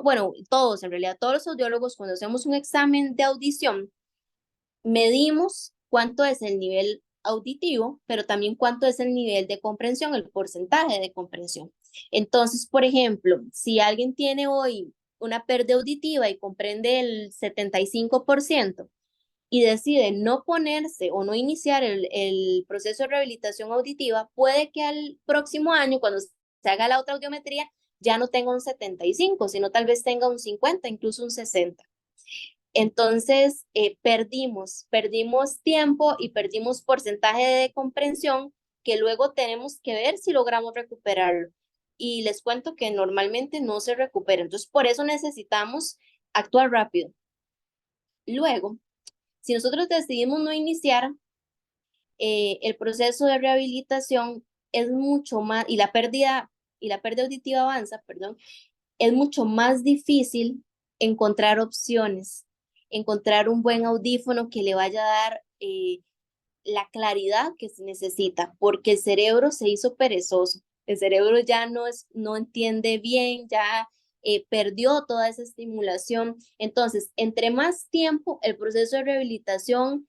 bueno, todos, en realidad, todos los audiólogos, cuando hacemos un examen de audición, medimos cuánto es el nivel auditivo, pero también cuánto es el nivel de comprensión, el porcentaje de comprensión. Entonces, por ejemplo, si alguien tiene hoy una pérdida auditiva y comprende el 75% y decide no ponerse o no iniciar el proceso de rehabilitación auditiva, puede que al próximo año, cuando se haga la otra audiometría, ya no tenga un 75, sino tal vez tenga un 50, incluso un 60. Entonces, perdimos tiempo y perdimos porcentaje de comprensión que luego tenemos que ver si logramos recuperarlo. Y les cuento que normalmente no se recupera. Entonces, por eso necesitamos actuar rápido. Luego, si nosotros decidimos no iniciar el proceso de rehabilitación, es mucho más, y la pérdida auditiva avanza, perdón, es mucho más difícil encontrar opciones, encontrar un buen audífono que le vaya a dar la claridad que se necesita, porque el cerebro se hizo perezoso, el cerebro ya no entiende bien, ya perdió toda esa estimulación. Entonces, entre más tiempo el proceso de rehabilitación,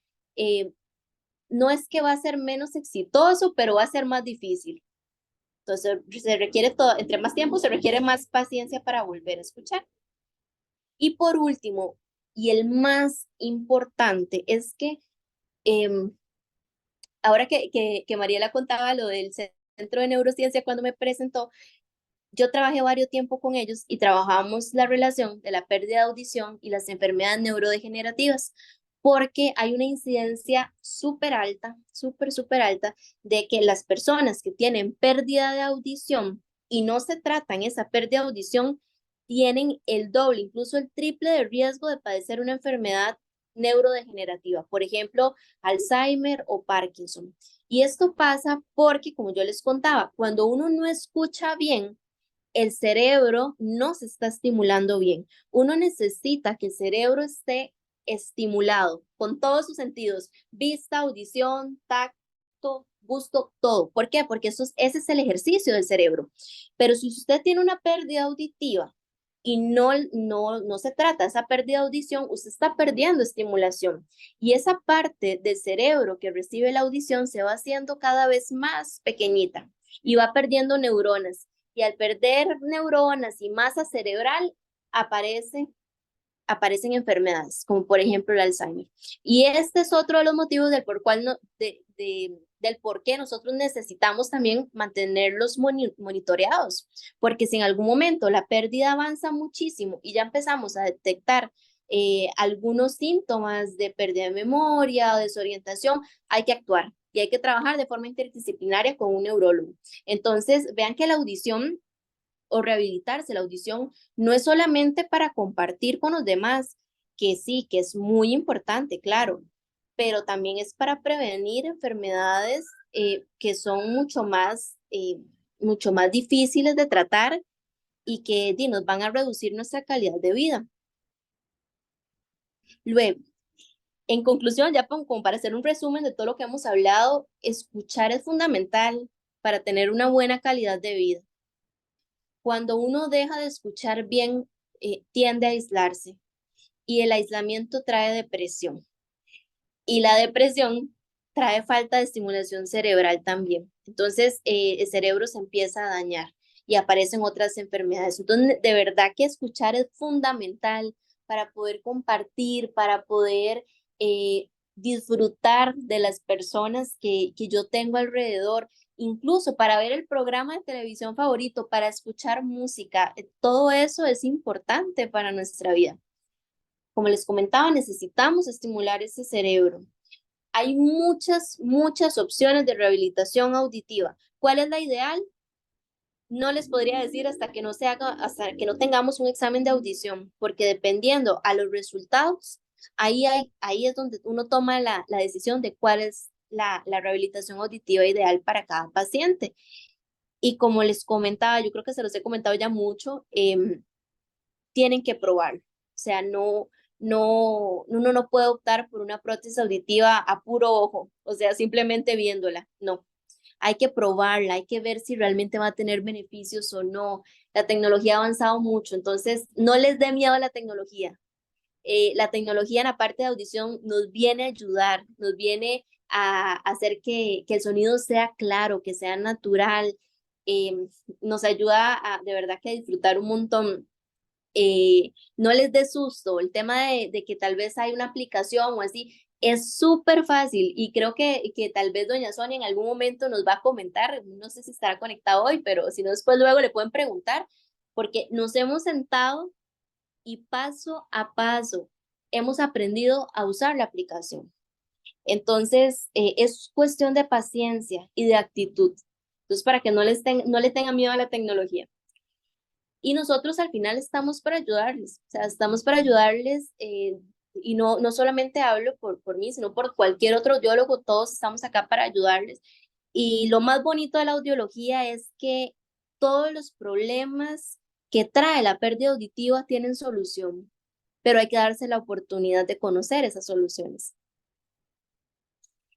no es que va a ser menos exitoso, pero va a ser más difícil. Entonces, se requiere todo, entre más tiempo, se requiere más paciencia para volver a escuchar. Y por último, y el más importante, es que eh, ahora que Mariela contaba lo del Centro de Neurociencia cuando me presentó, yo trabajé varios tiempo con ellos y trabajamos la relación de la pérdida de audición y las enfermedades neurodegenerativas, porque hay una incidencia súper alta, súper alta, de que las personas que tienen pérdida de audición y no se tratan esa pérdida de audición, tienen el doble, incluso el triple de riesgo de padecer una enfermedad neurodegenerativa, por ejemplo, Alzheimer o Parkinson. Y esto pasa porque, como yo les contaba, cuando uno no escucha bien, el cerebro no se está estimulando bien. Uno necesita que el cerebro esté estimulado con todos sus sentidos, vista, audición, tacto, gusto, todo. ¿Por qué? Porque ese es el ejercicio del cerebro. Pero si usted tiene una pérdida auditiva y no se trata de esa pérdida de audición, usted está perdiendo estimulación. Y esa parte del cerebro que recibe la audición se va haciendo cada vez más pequeñita y va perdiendo neuronas. Y al perder neuronas y masa cerebral, aparecen enfermedades, como por ejemplo el Alzheimer. Y este es otro de los motivos del por, cual no, del por qué nosotros necesitamos también mantenerlos monitoreados, porque si en algún momento la pérdida avanza muchísimo y ya empezamos a detectar algunos síntomas de pérdida de memoria o desorientación, hay que actuar y hay que trabajar de forma interdisciplinaria con un neurólogo. Entonces, vean que la audición o rehabilitarse, la audición no es solamente para compartir con los demás, que sí, que es muy importante, claro, pero también es para prevenir enfermedades que son mucho más difíciles de tratar y que nos van a reducir nuestra calidad de vida. Luego, en conclusión, ya como para hacer un resumen de todo lo que hemos hablado, escuchar es fundamental para tener una buena calidad de vida. Cuando uno deja de escuchar bien, tiende a aislarse y el aislamiento trae depresión. Y la depresión trae falta de estimulación cerebral también. Entonces, el cerebro se empieza a dañar y aparecen otras enfermedades. Entonces, de verdad que escuchar es fundamental para poder compartir, para poder disfrutar de las personas que yo tengo alrededor, incluso para ver el programa de televisión favorito, para escuchar música. Todo eso es importante para nuestra vida. Como les comentaba, necesitamos estimular ese cerebro. Hay muchas opciones de rehabilitación auditiva. ¿Cuál es la ideal? No les podría decir hasta que no tengamos un examen de audición, porque dependiendo a los resultados, ahí es donde uno toma la decisión de cuál es la rehabilitación auditiva ideal para cada paciente. Y como les comentaba, yo creo que se los he comentado ya mucho, tienen que probarlo. O sea, uno no puede optar por una prótesis auditiva a puro ojo, o sea, simplemente viéndola. No, hay que probarla, hay que ver si realmente va a tener beneficios o no. La tecnología ha avanzado mucho, entonces no les dé miedo a la tecnología. La tecnología en la parte de audición nos viene a ayudar, nos viene a hacer que el sonido sea claro, que sea natural, eh, nos ayuda de verdad que a disfrutar un montón. No les dé susto, el tema de que tal vez hay una aplicación o así, es súper fácil y creo que tal vez doña Sonia en algún momento nos va a comentar, no sé si estará conectado hoy, pero si no, después luego le pueden preguntar, porque nos hemos sentado y paso a paso hemos aprendido a usar la aplicación. Entonces, es cuestión de paciencia y de actitud. Entonces, para que no le tengan miedo a la tecnología. Y nosotros al final estamos para ayudarles, o sea, estamos para ayudarles y no solamente hablo por mí, sino por cualquier otro audiólogo, todos estamos acá para ayudarles. Y lo más bonito de la audiología es que todos los problemas que trae la pérdida auditiva tienen solución, pero hay que darse la oportunidad de conocer esas soluciones.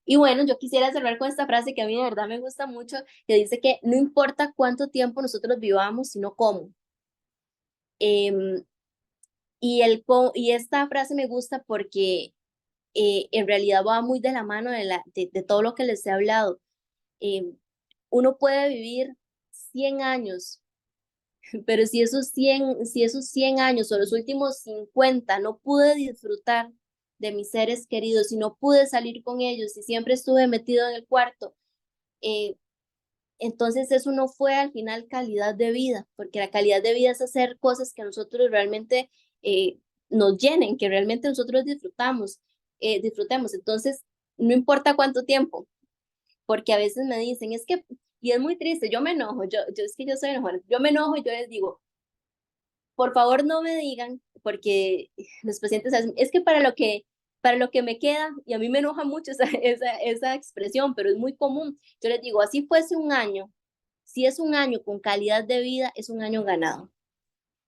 Y bueno, yo quisiera cerrar con esta frase que a mí de verdad me gusta mucho, que dice que no importa cuánto tiempo nosotros vivamos, sino cómo. Em, y esta frase me gusta porque en realidad va muy de la mano de todo lo que les he hablado. Uno puede vivir 100 años, pero si esos 100 años o los últimos 50 no pude disfrutar de mis seres queridos, si no pude salir con ellos, si siempre estuve metido en el cuarto, eh, entonces eso no fue al final calidad de vida, porque la calidad de vida es hacer cosas que nosotros realmente eh, nos llenen, que realmente nosotros disfrutemos. Entonces, no importa cuánto tiempo, porque a veces me dicen, y es muy triste, yo me enojo, yo es que yo soy enojona, yo me enojo y yo les digo, por favor no me digan, porque los pacientes hacen, es que para lo que me queda, y a mí me enoja mucho esa expresión, pero es muy común. Yo les digo, así fuese un año, si es un año con calidad de vida, es un año ganado.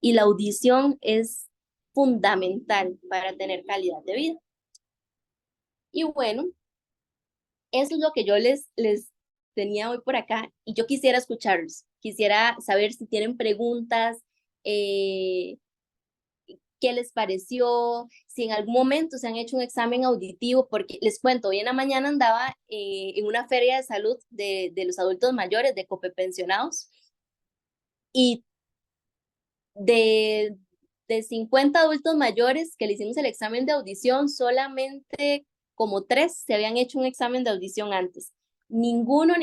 Y la audición es fundamental para tener calidad de vida. Y bueno, eso es lo que yo les tenía hoy por acá y yo quisiera escucharlos. Quisiera saber si tienen preguntas, eh, qué les pareció, si en algún momento se han hecho un examen auditivo, porque les cuento, hoy en la mañana andaba en una feria de salud de los adultos mayores, de copepensionados, y de, de 50 adultos mayores que le hicimos el examen de audición, solamente como 3 se habían hecho un examen de audición antes. Ninguno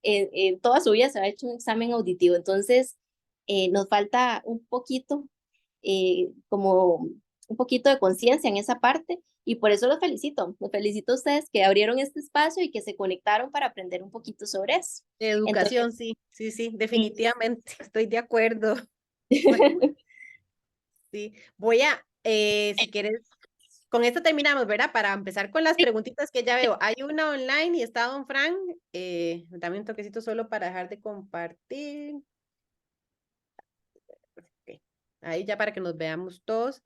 en toda su vida se ha hecho un examen auditivo. Entonces, nos falta un poquito, como un poquito de conciencia en esa parte. Y por eso los felicito a ustedes que abrieron este espacio y que se conectaron para aprender un poquito sobre eso. Entonces, Educación, sí, sí, sí, definitivamente, estoy de acuerdo. Bueno, sí, voy a, si quieres, con esto terminamos, ¿verdad? Para empezar con las preguntitas que ya veo. Hay una online y está Don Fran. Dame un toquecito solo para dejar de compartir. Ok, ahí ya para que nos veamos todos.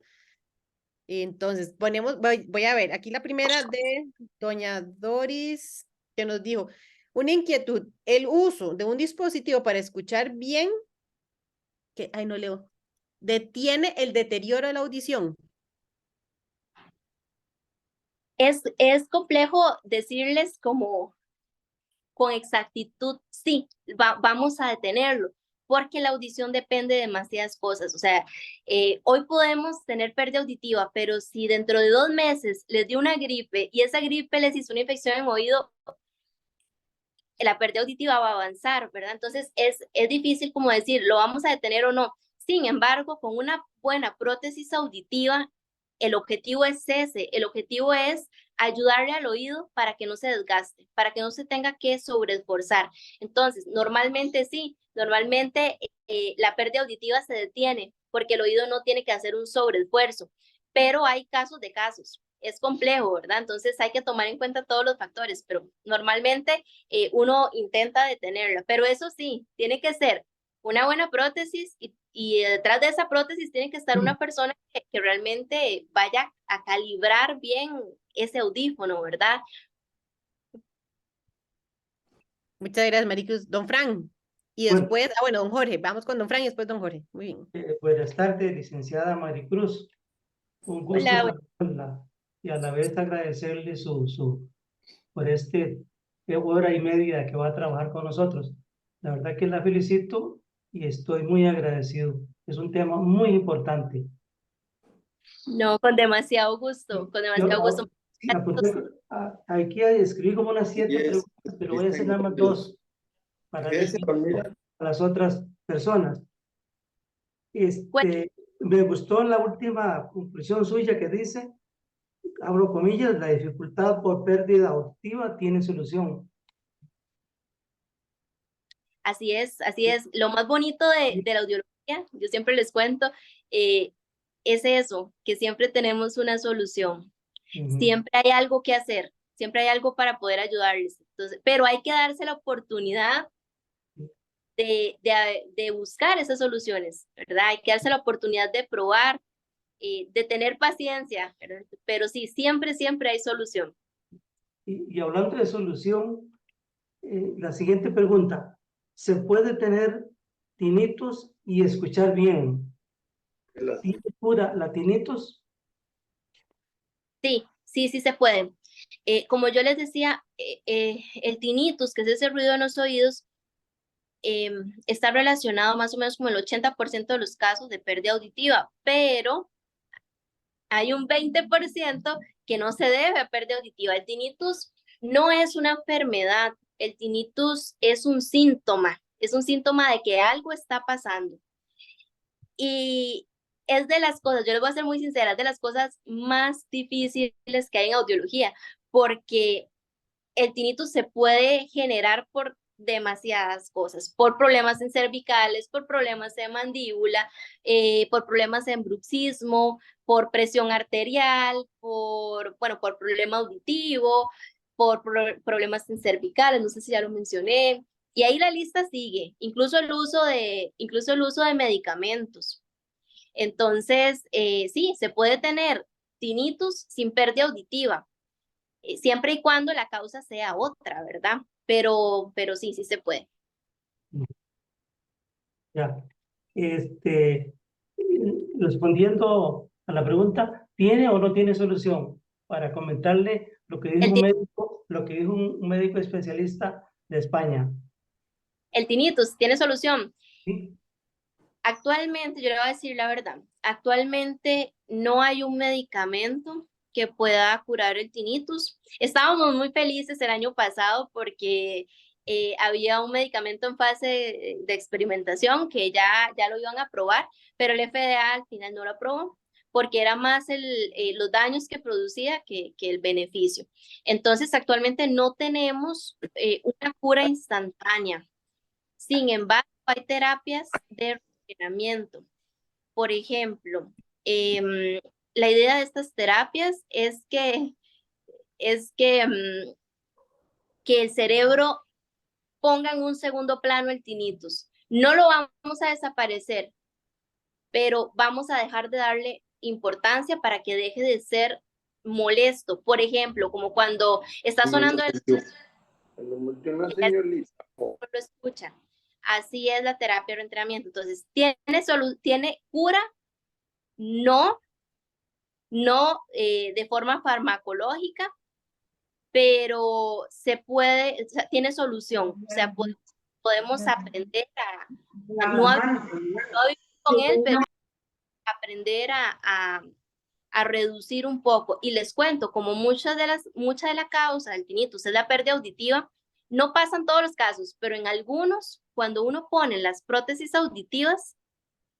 Entonces, voy a ver, aquí la primera de doña Doris, que nos dijo, una inquietud, el uso de un dispositivo para escuchar bien, que, ay, no leo, detiene el deterioro de la audición. es complejo decirles como con exactitud, sí, vamos a detenerlo, porque la audición depende de demasiadas cosas. O sea, hoy podemos tener pérdida auditiva, pero si dentro de 2 meses les dio una gripe y esa gripe les hizo una infección en oído, la pérdida auditiva va a avanzar, ¿verdad? Entonces es difícil como decir, ¿lo vamos a detener o no? Sin embargo, con una buena prótesis auditiva, el objetivo es ese, el objetivo es ayudarle al oído para que no se desgaste, para que no se tenga que sobreesforzar. Entonces, normalmente sí, normalmente la pérdida auditiva se detiene porque el oído no tiene que hacer un sobreesfuerzo, pero hay casos de casos. Es complejo, ¿verdad? Entonces hay que tomar en cuenta todos los factores, pero normalmente uno intenta detenerla. Pero eso sí, tiene que ser una buena prótesis y detrás de esa prótesis tiene que estar una persona que realmente vaya a calibrar bien ese audífono, ¿verdad? Muchas gracias, Maricruz. Don Fran. Y Bueno, después, bueno, don Jorge, vamos con don Fran y después don Jorge. Muy bien. buenas tardes, licenciada Maricruz. Un gusto Hola, saludarla y a la vez agradecerle por hora y media que va a trabajar con nosotros. La verdad que la felicito y estoy muy agradecido. Es un tema muy importante. no, con demasiado gusto, con Yo demasiado gusto. sí, aquí escribí como unas 7 preguntas, pero voy a hacer nada más 2 para darle tiempo a las otras personas. Me gustó la última conclusión suya que dice, abro comillas, la dificultad por pérdida auditiva tiene solución. Así es, así es. Lo más bonito de la audiología, yo siempre les cuento, es eso, que siempre tenemos una solución. Siempre hay algo que hacer, siempre hay algo para poder ayudarles. Entonces, pero hay que darse la oportunidad de buscar esas soluciones, ¿verdad? Hay que darse la oportunidad de probar, de tener paciencia, ¿verdad? Pero sí, siempre hay solución. Y hablando de solución, la siguiente pregunta, ¿se puede tener tinnitus y escuchar bien? ¿Tiene cura la tinnitus? Sí se puede. Como yo les decía, el tinnitus, que es ese ruido en los oídos, está relacionado más o menos con el 80% de los casos de pérdida auditiva, pero hay un 20% que no se debe a pérdida auditiva. El tinnitus no es una enfermedad, el tinnitus es un síntoma de que algo está pasando. Y es de las cosas, yo les voy a ser muy sincera, es de las cosas más difíciles que hay en audiología, porque el tinnitus se puede generar por demasiadas cosas, por problemas en cervicales, por problemas de mandíbula, por problemas en bruxismo, por presión arterial, por problema auditivo, por problemas en cervicales, no sé si ya lo mencioné, y ahí la lista sigue, incluso el uso de medicamentos. Entonces, sí, se puede tener tinnitus sin pérdida auditiva, siempre y cuando la causa sea otra, ¿verdad? Pero sí, sí se puede. Ya. Respondiendo a la pregunta, ¿tiene o no tiene solución? Para comentarle lo que dijo El, un médico, lo que dijo un médico especialista de España. el tinnitus tiene solución. ¿Sí? Actualmente, yo le voy a decir la verdad, actualmente no hay un medicamento que pueda curar el tinnitus. Estábamos muy felices el año pasado porque había un medicamento en fase de experimentación que ya lo iban a probar, pero el FDA al final no lo aprobó porque era más los daños que producía que el beneficio. Entonces, actualmente no tenemos una cura instantánea. Sin embargo, hay terapias de entrenamiento. Por ejemplo, la idea de estas terapias es que el cerebro ponga en un segundo plano el tinnitus. No lo vamos a desaparecer, pero vamos a dejar de darle importancia para que deje de ser molesto. Por ejemplo, como cuando está sonando el... lo escucha. Así es la terapia de entrenamiento. Entonces, ¿tiene cura? No, no de forma farmacológica, pero se puede, o sea, tiene solución. O sea, podemos aprender no vivir con él, pero aprender a reducir un poco. Y les cuento, como mucha de la causa del tinnitus es la pérdida auditiva, no pasan todos los casos, pero en algunos, cuando uno pone las prótesis auditivas,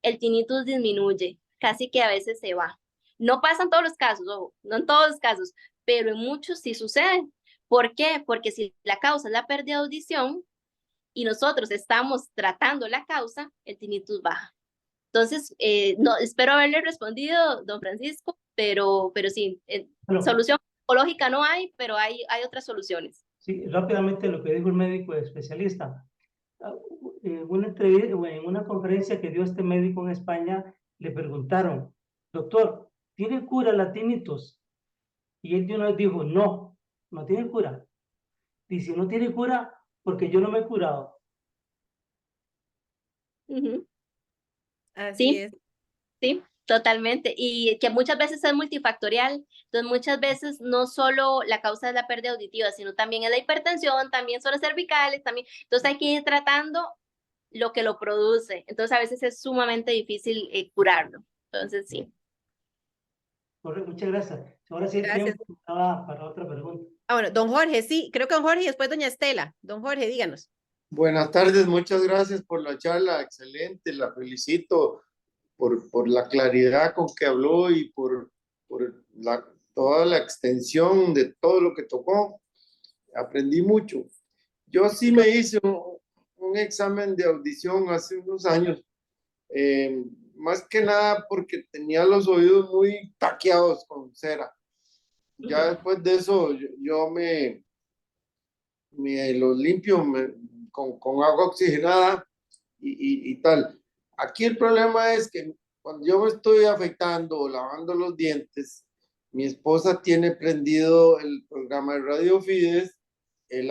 el tinnitus disminuye, casi que a veces se va. No pasan todos los casos, no en todos los casos, pero en muchos sí sucede. ¿Por qué? Porque si la causa es la pérdida de audición y nosotros estamos tratando la causa, el tinnitus baja. Entonces, no, espero haberle respondido, don Francisco, pero sí, Bueno, solución psicológica no hay, pero hay otras soluciones. sí, rápidamente lo que dijo el médico especialista. En una entrevista, en una conferencia que dio este médico en España, le preguntaron, doctor, ¿tiene cura la tinnitus? Y él de una vez dijo, no, no tiene cura. Dice, no tiene cura porque yo no me he curado. Así Sí, es. sí, totalmente. Y que muchas veces es multifactorial. Entonces, muchas veces no solo la causa es la pérdida auditiva, sino también es la hipertensión, también son las cervicales, también. Entonces, hay que ir tratando lo que lo produce. Entonces, a veces es sumamente difícil curarlo. Entonces, sí. Correcto, muchas gracias. Ahora sí el Gracias. tiempo estaba para otra pregunta. Bueno, don Jorge, sí, creo que don Jorge y después doña Estela. Don Jorge, díganos. Buenas tardes, muchas gracias por la charla, excelente, la felicito por la claridad con que habló y por toda la extensión de todo lo que tocó. Aprendí mucho. Yo sí me hice un examen de audición hace unos años, más que nada porque tenía los oídos muy taqueados con cera. Ya después de eso yo me los limpio con agua oxigenada y tal. Aquí el problema es que cuando yo me estoy afeitando o lavando los dientes, mi esposa tiene prendido el programa de Radio Fides, el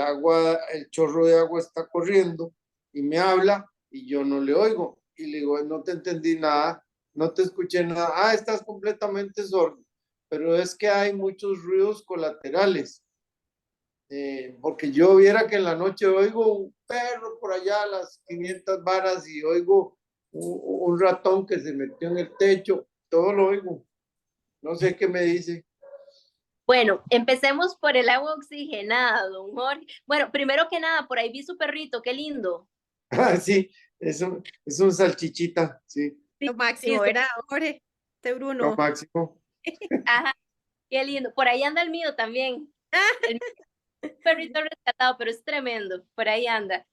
chorro de agua está corriendo y me habla y yo no le oigo. Y le digo, no te entendí nada, no te escuché nada. Ah, estás completamente sordo. Pero es que hay muchos ruidos colaterales. Porque yo viera que en la noche oigo un perro por allá a las 500 varas y oigo un ratón que se metió en el techo, todo lo oigo. No sé qué me dice. Bueno, empecemos por el agua oxigenada, don Jorge. Bueno, primero que nada, por ahí vi su perrito, qué lindo. Ah, sí, es un salchichita, sí, Lo Sí, máximo, ¿verdad, don Jorge? Este lo Bruno. máximo. ajá, qué lindo. Por ahí anda el mío también. El perrito rescatado, pero es tremendo. Por ahí anda.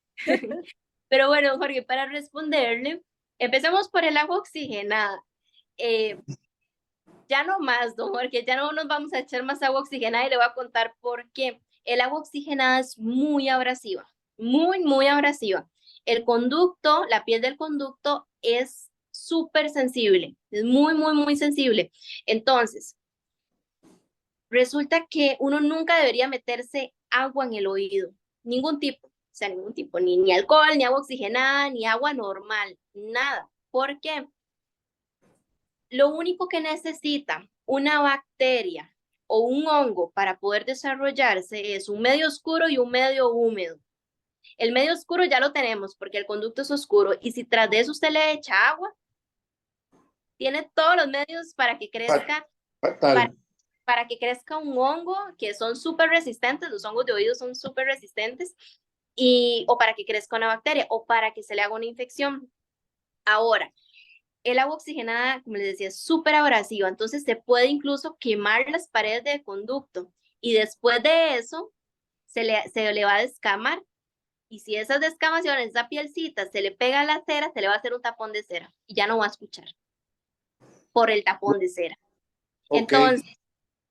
Pero bueno, Jorge, para responderle, empecemos por el agua oxigenada. Ya no más, don Jorge, ya no nos vamos a echar más agua oxigenada y le voy a contar por qué. El agua oxigenada es muy abrasiva, muy abrasiva. El conducto, la piel del conducto es súper sensible, es muy sensible. Entonces, resulta que uno nunca debería meterse agua en el oído, ningún tipo, o sea, ningún tipo, ni alcohol, ni agua oxigenada, ni agua normal, nada. ¿Por qué? Lo único que necesita una bacteria o un hongo para poder desarrollarse es un medio oscuro y un medio húmedo. El medio oscuro ya lo tenemos porque el conducto es oscuro y si tras de eso usted le echa agua, tiene todos los medios para que crezca, Fatal. para que crezca un hongo que son súper resistentes, los hongos de oído son súper resistentes, o para que crezca una bacteria o para que se le haga una infección. Ahora, el agua oxigenada, como les decía, es súper abrasiva, entonces se puede incluso quemar las paredes del conducto y después de eso se le va a descamar y si esas descamaciones, esa pielcita se le pega a la cera, se le va a hacer un tapón de cera y ya no va a escuchar por el tapón de cera. Ok, Entonces,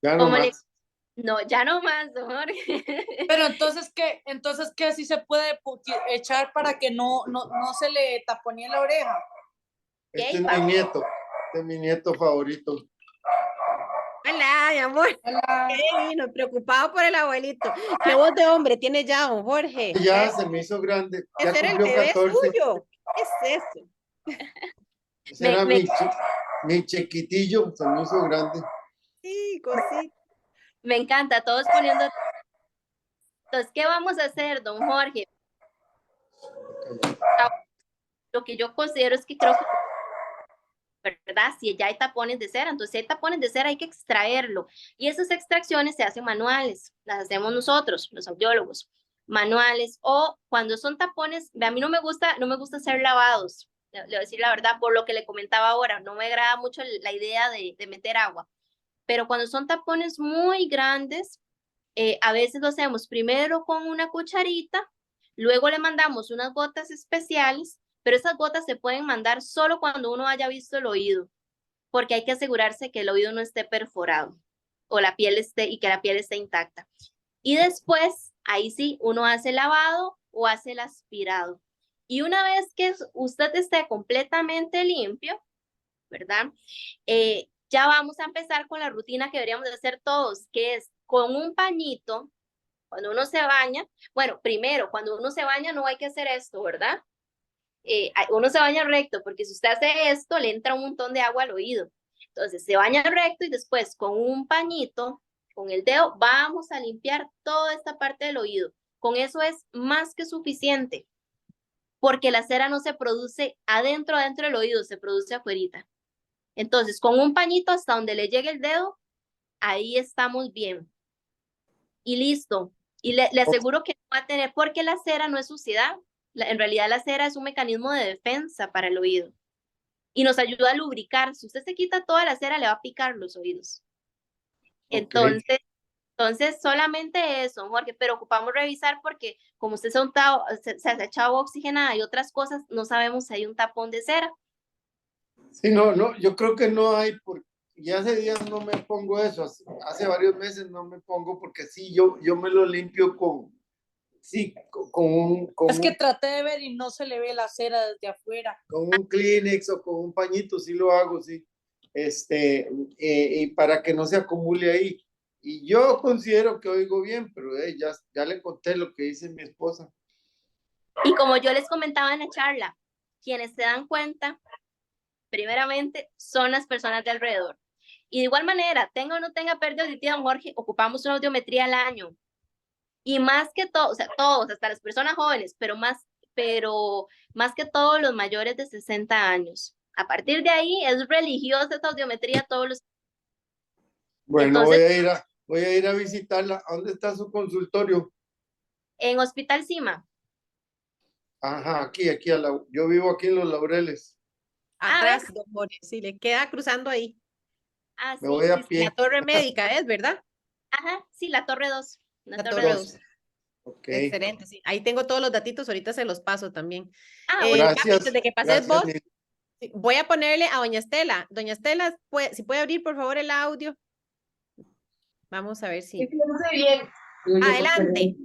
ya no como le... más. No, ya no más, don Jorge. Pero entonces ¿qué sí se puede echar para que no se le taponee la oreja? Este es mi nieto. Este es mi nieto favorito. Hola, mi amor. Hola. Qué divino, preocupado por el abuelito. Qué voz de hombre tiene ya, don Jorge. Ya se me hizo grande. Ya Ese era el cumplió bebé 14. suyo. ¿Qué es eso? Ese era mi chiquitillo. Se me hizo grande. Sí, cosita. Me encanta, todos poniendo... Entonces, ¿qué vamos a hacer, don Jorge? Lo que yo considero es que creo que, ¿verdad? Si ya hay tapones de cera, entonces si hay tapones de cera hay que extraerlo. Y esas extracciones se hacen manuales, las hacemos nosotros, los audiólogos, manuales, o cuando son tapones, a mí no me gusta hacer lavados, le voy a decir la verdad, por lo que le comentaba ahora, no me agrada mucho la idea de meter agua, pero cuando son tapones muy grandes, a veces lo hacemos primero con una cucharita, luego le mandamos unas gotas especiales, pero esas gotas se pueden mandar solo cuando uno haya visto el oído, porque hay que asegurarse que el oído no esté perforado o la piel y que la piel esté intacta. Y después, ahí sí, uno hace el lavado o hace el aspirado. Y una vez que usted esté completamente limpio, ¿verdad? Ya vamos a empezar con la rutina que deberíamos de hacer todos, que es con un pañito, cuando uno se baña, bueno, primero, cuando uno se baña no hay que hacer esto, ¿verdad? Uno se baña recto, porque si usted hace esto, le entra un montón de agua al oído. Entonces, se baña recto y después con un pañito, con el dedo, vamos a limpiar toda esta parte del oído. Con eso es más que suficiente, porque la cera no se produce dentro del oído, se produce afuera. Entonces, con un pañito hasta donde le llegue el dedo, ahí estamos bien. Y listo. Y le aseguro que no va a tener, porque la cera no es suciedad. En realidad la cera es un mecanismo de defensa para el oído. Y nos ayuda a lubricar. Si usted se quita toda la cera, le va a picar los oídos. Entonces, solamente eso, Jorge, pero ocupamos revisar porque como usted se ha echado oxigenada y otras cosas, no sabemos si hay un tapón de cera. Sí, no, yo creo que no hay, porque ya hace días no me pongo eso, hace varios meses no me pongo porque sí, yo me lo limpio con Es que traté de ver y no se le ve la cera desde afuera. con un Kleenex o con un pañito, sí lo hago, sí, y para que no se acumule ahí. Y yo considero que oigo bien, pero ya le conté lo que dice mi esposa. Y como yo les comentaba en la charla, quienes se dan cuenta primeramente son las personas de alrededor. Y de igual manera, tenga o no tenga pérdida auditiva, don Jorge, ocupamos una audiometría al año. Y más que todo, o sea, todos, hasta las personas jóvenes, pero más que todos los mayores de 60 años. A partir de ahí es religiosa esta audiometría todos los... Bueno, Entonces, voy a ir a visitarla. ¿Dónde está su consultorio? en Hospital Cima. Ajá, aquí, yo vivo aquí en Los Laureles. Atrás, don Jorge. Sí, le queda cruzando ahí. Ah, Me sí, voy a sí, pie. La torre médica es, ¿verdad? Ajá, sí, la Torre 2. La torre 2. Ok. Excelente, sí. Ahí tengo todos los datitos, ahorita se los paso también. Bueno, Papi, Gracias. antes de que pases Gracias, vos, Liz. sí, voy a ponerle a doña Estela. Doña Estela, si puede abrir por favor el audio. Vamos a ver si. Bien. Adelante.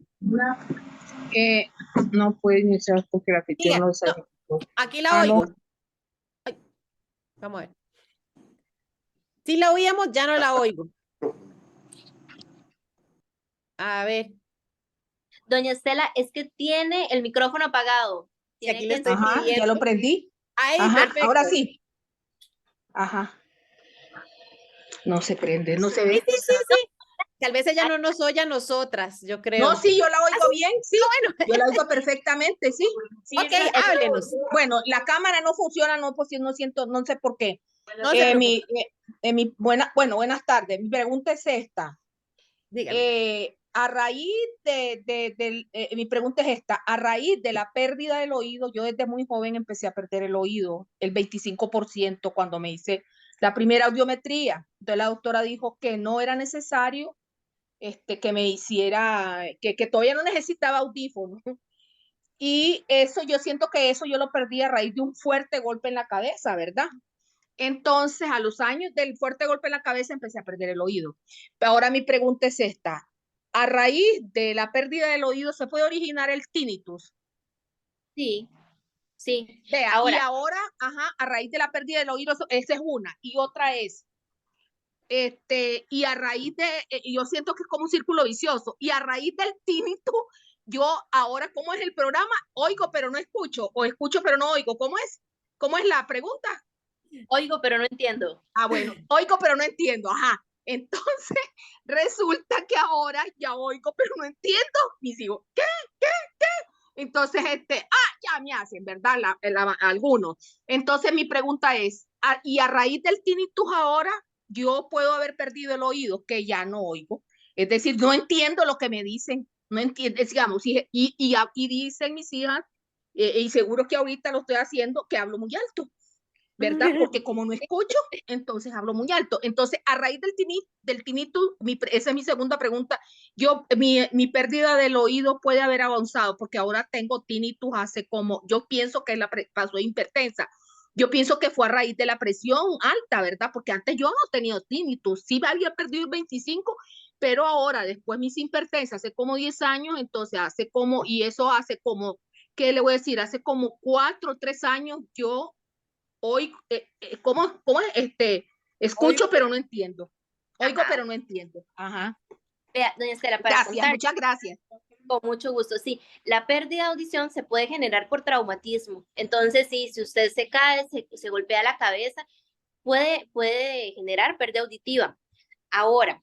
Eh, no puede iniciar porque la petición Diga, no se no, aquí la Ah, no. oigo. Ay, vamos a ver. Si la oíamos, ya no la oigo. A ver, doña Estela, es que tiene el micrófono apagado. si Tiene aquí le que estoy Ajá, ya lo pidiendo. prendí. Ahí, Ajá, ahora perfecto. sí. Ajá. No se prende, no se Sí, ve. sí, sí, sí. Tal vez ella no nos oye a nosotras, yo creo. No, sí, yo la oigo bien, sí. Bueno, Yo la oigo perfectamente, sí. Sí, ok, háblenos. bueno, la cámara no funciona, no, pues no siento, no sé por qué. No se preocupe, Buenas tardes. Mi pregunta es esta. dígame. A raíz mi pregunta es esta, a raíz de la pérdida del oído, yo desde muy joven empecé a perder el oído, el 25% cuando me hice la primera audiometría. Entonces la doctora dijo que no era necesario que me hiciera, que todavía no necesitaba audífonos. Y eso, yo siento que eso yo lo perdí a raíz de un fuerte golpe en la cabeza, ¿verdad? Entonces, a los años del fuerte golpe en la cabeza, empecé a perder el oído. Pero ahora mi pregunta es esta. A raíz de la pérdida del oído, ¿se puede originar el tinnitus? Sí, sí. Vea, y Ahora, ahora, ajá, a raíz de la pérdida del oído, esa es una. Y otra es, y a raíz de, yo siento que es como un círculo vicioso, y a raíz del tinnitus, yo ahora, ¿cómo es el programa? Oigo, pero no escucho, o escucho, pero no oigo. ¿Cómo es? ¿Cómo es la pregunta? oigo, pero no entiendo. Bueno, oigo, pero no entiendo, ajá. Entonces, resulta que ahora ya oigo, pero no entiendo. Mis hijos, ¿qué? Entonces, ya me hacen, ¿verdad? Algunos. Entonces, mi pregunta es, y a raíz del tinnitus ahora, yo puedo haber perdido el oído, que ya no oigo. Es decir, no entiendo lo que me dicen, no entiendo, digamos, y dicen mis hijas, y seguro que ahorita lo estoy haciendo, que hablo muy alto. ¿Verdad? Porque como no escucho, entonces hablo muy alto. Entonces, a raíz del tinnitus, esa es mi segunda pregunta, mi pérdida del oído puede haber avanzado, porque ahora tengo tinnitus yo pienso que pasó hipertensa. Yo pienso que fue a raíz de la presión alta, ¿verdad? Porque antes yo no tenía tinnitus, sí había perdido el 25, pero ahora, después mis hipertensa, hace como 10 años, entonces y eso hace como, ¿qué le voy a decir? Hace como 4 o 3 años yo hoy, ¿cómo es? Escucho, Oigo, pero no entiendo. Oigo, Ajá. pero no entiendo. Ajá. Vea, doña Estela, para Gracias, contar, muchas gracias. con mucho gusto, sí. La pérdida de audición se puede generar por traumatismo. Entonces, sí, si usted se cae, se golpea la cabeza, puede generar pérdida auditiva. Ahora,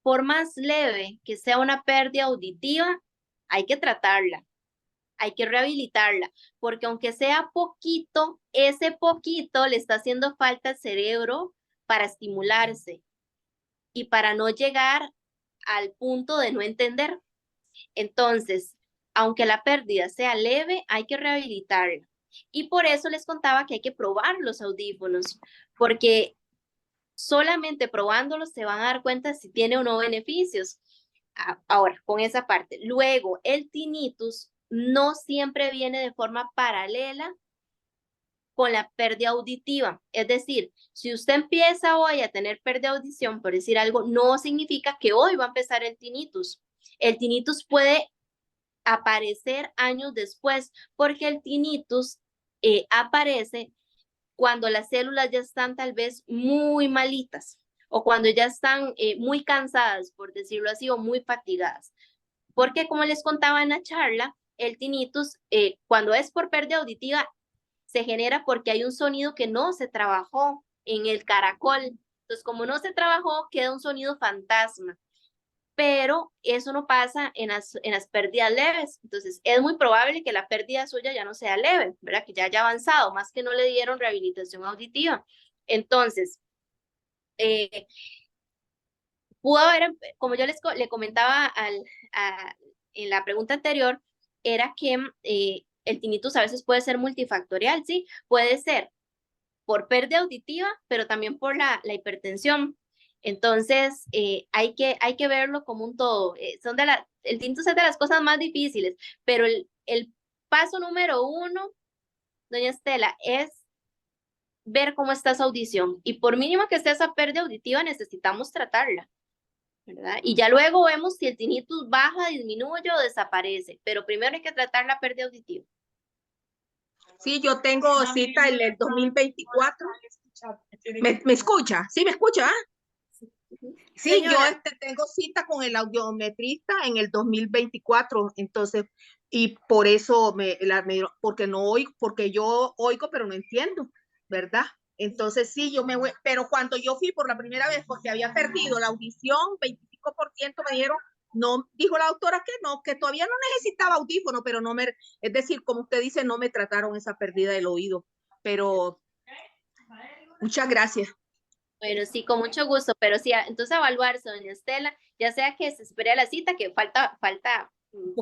por más leve que sea una pérdida auditiva, hay que tratarla, hay que rehabilitarla, porque aunque sea poquito, ese poquito le está haciendo falta al cerebro para estimularse y para no llegar al punto de no entender. Entonces, aunque la pérdida sea leve, hay que rehabilitarla. Y por eso les contaba que hay que probar los audífonos, porque solamente probándolos se van a dar cuenta si tiene o no beneficios. Ahora, con esa parte. Luego, el tinnitus no siempre viene de forma paralela con la pérdida auditiva. Es decir, si usted empieza hoy a tener pérdida de audición, por decir algo, no significa que hoy va a empezar el tinnitus. El tinnitus puede aparecer años después, porque el tinnitus aparece cuando las células ya están tal vez muy malitas o cuando ya están muy cansadas, por decirlo así, o muy fatigadas. Porque como les contaba en la charla, el tinnitus, cuando es por pérdida auditiva, se genera porque hay un sonido que no se trabajó en el caracol. Entonces, como no se trabajó, queda un sonido fantasma. Pero eso no pasa en las pérdidas leves. Entonces, es muy probable que la pérdida suya ya no sea leve, ¿verdad? Que ya haya avanzado, más que no le dieron rehabilitación auditiva. Entonces, pudo haber, como yo le comentaba en la pregunta anterior, era que el tinnitus a veces puede ser multifactorial, ¿sí? Puede ser por pérdida auditiva, pero también por la hipertensión. Entonces, hay que verlo como un todo. El tinnitus es de las cosas más difíciles, pero el paso número 1, doña Estela, es ver cómo está su audición. Y por mínimo que esté esa pérdida auditiva, necesitamos tratarla, ¿verdad? Y ya luego vemos si el tinnitus baja, disminuye o desaparece, pero primero hay que tratar la pérdida auditiva. Sí, yo tengo cita en el 2024. ¿Me escucha? ¿Sí me escucha? Sí, Señora. yo tengo cita con el audiometrista en el 2024, entonces, y por eso porque no oigo, porque yo oigo, pero no entiendo, ¿verdad? Entonces sí, yo me voy, pero cuando yo fui por la primera vez, porque había perdido la audición, 25% me dijeron, no, dijo la doctora que no, que todavía no necesitaba audífono, pero no me, es decir, como usted dice, no me trataron esa pérdida del oído, pero muchas gracias. Bueno, sí, con mucho gusto, pero sí, entonces evaluarse, doña Estela, ya sea que se espere a la cita, que falta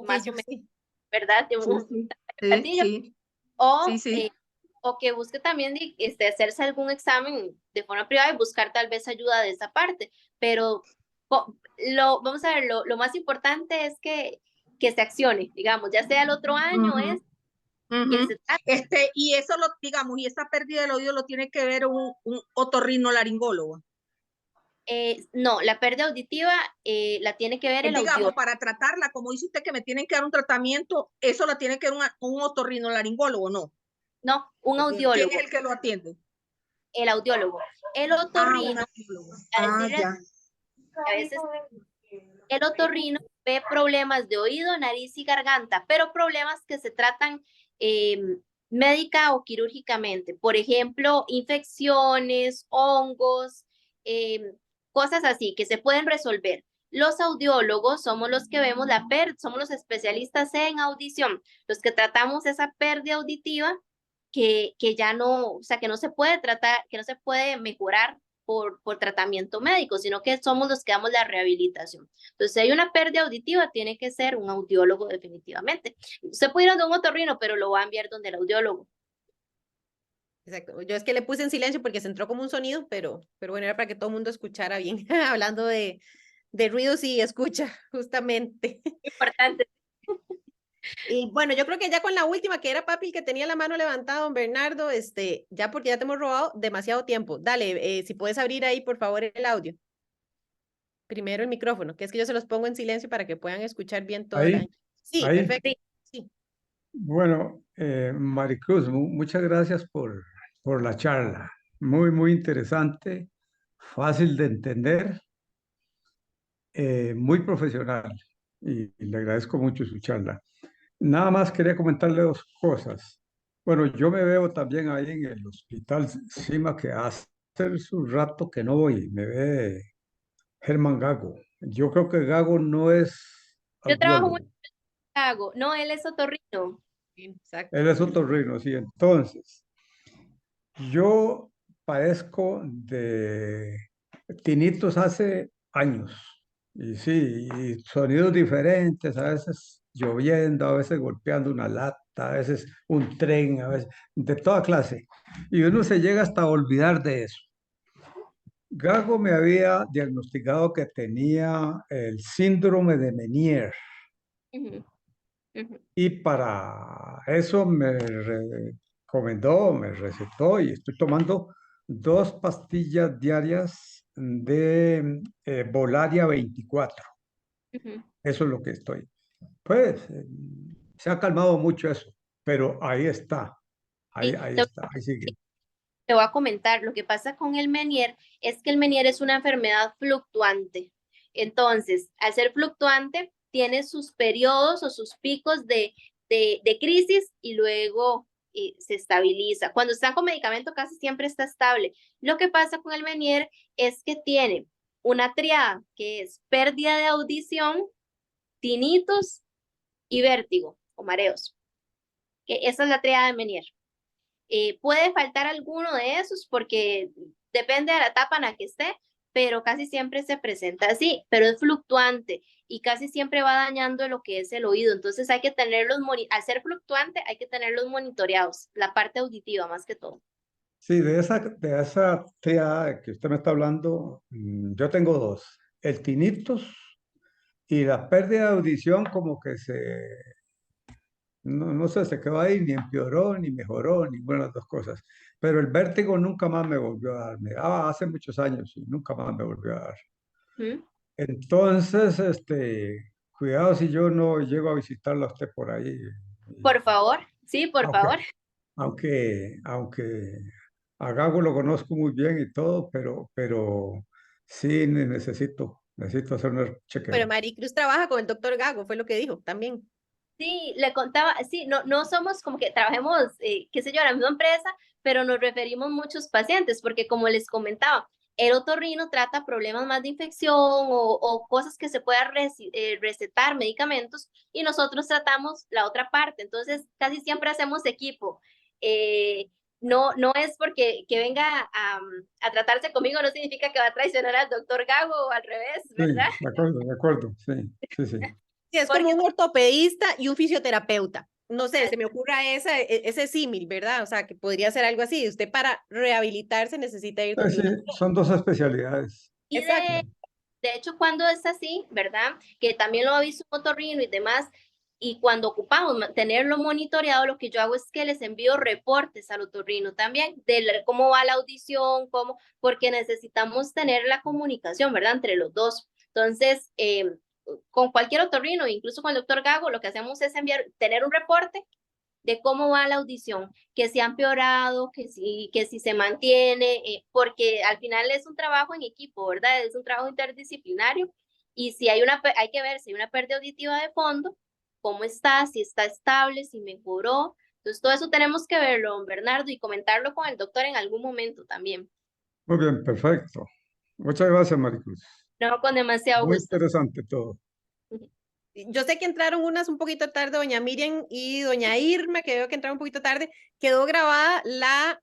más o menos, Sí. ¿verdad? De Sí, un sí, platillo, sí, o, sí, sí. o que busque también hacerse algún examen de forma privada y buscar tal vez ayuda de esa parte, pero vamos a ver, lo más importante es que se accione, digamos, ya sea el otro año, Uh-huh. que se trate. Y eso lo, digamos, y esa pérdida del oído lo tiene que ver un otorrinolaringólogo. No, la pérdida auditiva la tiene que ver el Digamos, audiólogo. para tratarla, como dice usted que me tienen que dar un tratamiento, eso la tiene que dar un otorrinolaringólogo, ¿no? No, un ¿Quién audiólogo, es el que lo atiende? el audiólogo. El Un otorrino, audiólogo. a decir Ya. a veces el otorrino ve problemas de oído, nariz y garganta, pero problemas que se tratan médica o quirúrgicamente. Por ejemplo, infecciones, hongos, cosas así que se pueden resolver. Los audiólogos somos los que vemos somos los especialistas en audición, los que tratamos esa pérdida auditiva que ya no, o sea, que no se puede tratar, que no se puede mejorar por tratamiento médico, sino que somos los que damos la rehabilitación. Entonces, si hay una pérdida auditiva, tiene que ser un audiólogo definitivamente. Usted puede ir a un otorrino, pero lo va a enviar donde el audiólogo. Exacto. Yo es que le puse en silencio porque se entró como un sonido, pero bueno, era para que todo el mundo escuchara bien, hablando de ruidos y escucha, justamente. Importante. Y bueno, yo creo que ya con la última, que era Papi el que tenía la mano levantada, don Bernardo, ya porque ya te hemos robado demasiado tiempo. Dale, si puedes abrir ahí, por favor, el audio. Primero el micrófono, que es que yo se los pongo en silencio para que puedan escuchar bien todo el Ahí, año. Sí, ahí. perfecto. Sí. Bueno, Maricruz, muchas gracias por la charla. Muy, muy interesante, fácil de entender, muy profesional. Y le agradezco mucho su charla. Nada más quería comentarle dos cosas. Bueno, yo me veo también ahí en el hospital CIMA, que hace su rato que no voy. Me ve Germán Gago. Yo creo que Gago no es Yo trabajo mucho audiólogo. en Chicago. No, él es otorrino. Exacto. Él es otorrino, sí. Entonces, yo padezco de tinitos hace años. Y sí, y sonidos diferentes, a veces lloviendo, a veces golpeando una lata, a veces un tren, a veces de toda clase. Y uno se llega hasta a olvidar de eso. Gago me había diagnosticado que tenía el síndrome de Meniere. Ujú, ujú. Y para eso me recomendó, me recetó y estoy tomando 2 pastillas diarias de Volaria 24. Ujú. Eso es lo que estoy. Pues se ha calmado mucho eso, pero ahí está, Sí, ahí está, ahí sigue. te voy a comentar, lo que pasa con el Meniere es que el Meniere es una enfermedad fluctuante. Entonces, al ser fluctuante, tiene sus periodos o sus picos de crisis y luego se estabiliza. Cuando están con medicamento casi siempre está estable. Lo que pasa con el Meniere es que tiene una triada que es pérdida de audición, tinnitus y vértigo o mareos. Que esa es la triada de Meniere. Puede faltar alguno de esos porque depende de la etapa en la que esté, pero casi siempre se presenta así, pero es fluctuante y casi siempre va dañando lo que es el oído. Entonces hay que tenerlos, al ser fluctuante, hay que tenerlos monitoreados, la parte auditiva más que todo. Sí, de esa triada que usted me está hablando, yo tengo dos. El tinnitus y la pérdida de audición como que no sé, se quedó ahí, ni empeoró, ni mejoró, ninguna de las dos cosas. Pero el vértigo nunca más me volvió a dar. Me daba hace muchos años y nunca más me volvió a dar. ¿Mm? Entonces, cuidado si yo no llego a visitarla a usted por ahí. Por favor, sí, por Aunque, favor. aunque a Gago lo conozco muy bien y todo, pero sí necesito hacer un Pero chequeo. Maricruz trabaja con el doctor Gago, fue lo que dijo también. Sí, le contaba, sí, no somos como que trabajemos, qué sé yo, en la misma empresa, pero nos referimos muchos pacientes, porque como les comentaba, el otorrino trata problemas más de infección o cosas que se puedan recetar, medicamentos, y nosotros tratamos la otra parte. Entonces, casi siempre hacemos equipo. No es porque que venga a tratarse conmigo, no significa que va a traicionar al doctor Gago o al revés, Sí, ¿verdad? de acuerdo, sí, sí, sí. Sí, es como Porque un ortopedista y un fisioterapeuta. No sé, se me ocurra ese símil, ¿verdad? O sea, que podría ser algo así. Usted para rehabilitarse necesita ir donde Sí, uno. son dos especialidades. y Exacto. de hecho, cuando es así, ¿verdad? Que también lo ha visto un otorrino y demás, y cuando ocupamos tenerlo monitoreado, lo que yo hago es que les envío reportes al otorrino también de cómo va la audición, porque necesitamos tener la comunicación, ¿verdad? Entre los dos. Entonces, con cualquier otorrino, incluso con el doctor Gago, lo que hacemos es tener un reporte de cómo va la audición, que si ha empeorado, que si se mantiene, porque al final es un trabajo en equipo, ¿verdad? Es un trabajo interdisciplinario y si hay que ver si hay una pérdida auditiva de fondo, cómo está, si está estable, si mejoró. Entonces, todo eso tenemos que verlo, don Bernardo, y comentarlo con el doctor en algún momento también. Muy bien, perfecto. Muchas gracias, Maricruz. No, con demasiado Muy gusto. interesante todo. Yo sé que entraron unas un poquito tarde, doña Miriam y doña Irma, que veo que entraron un poquito tarde. Quedó grabada la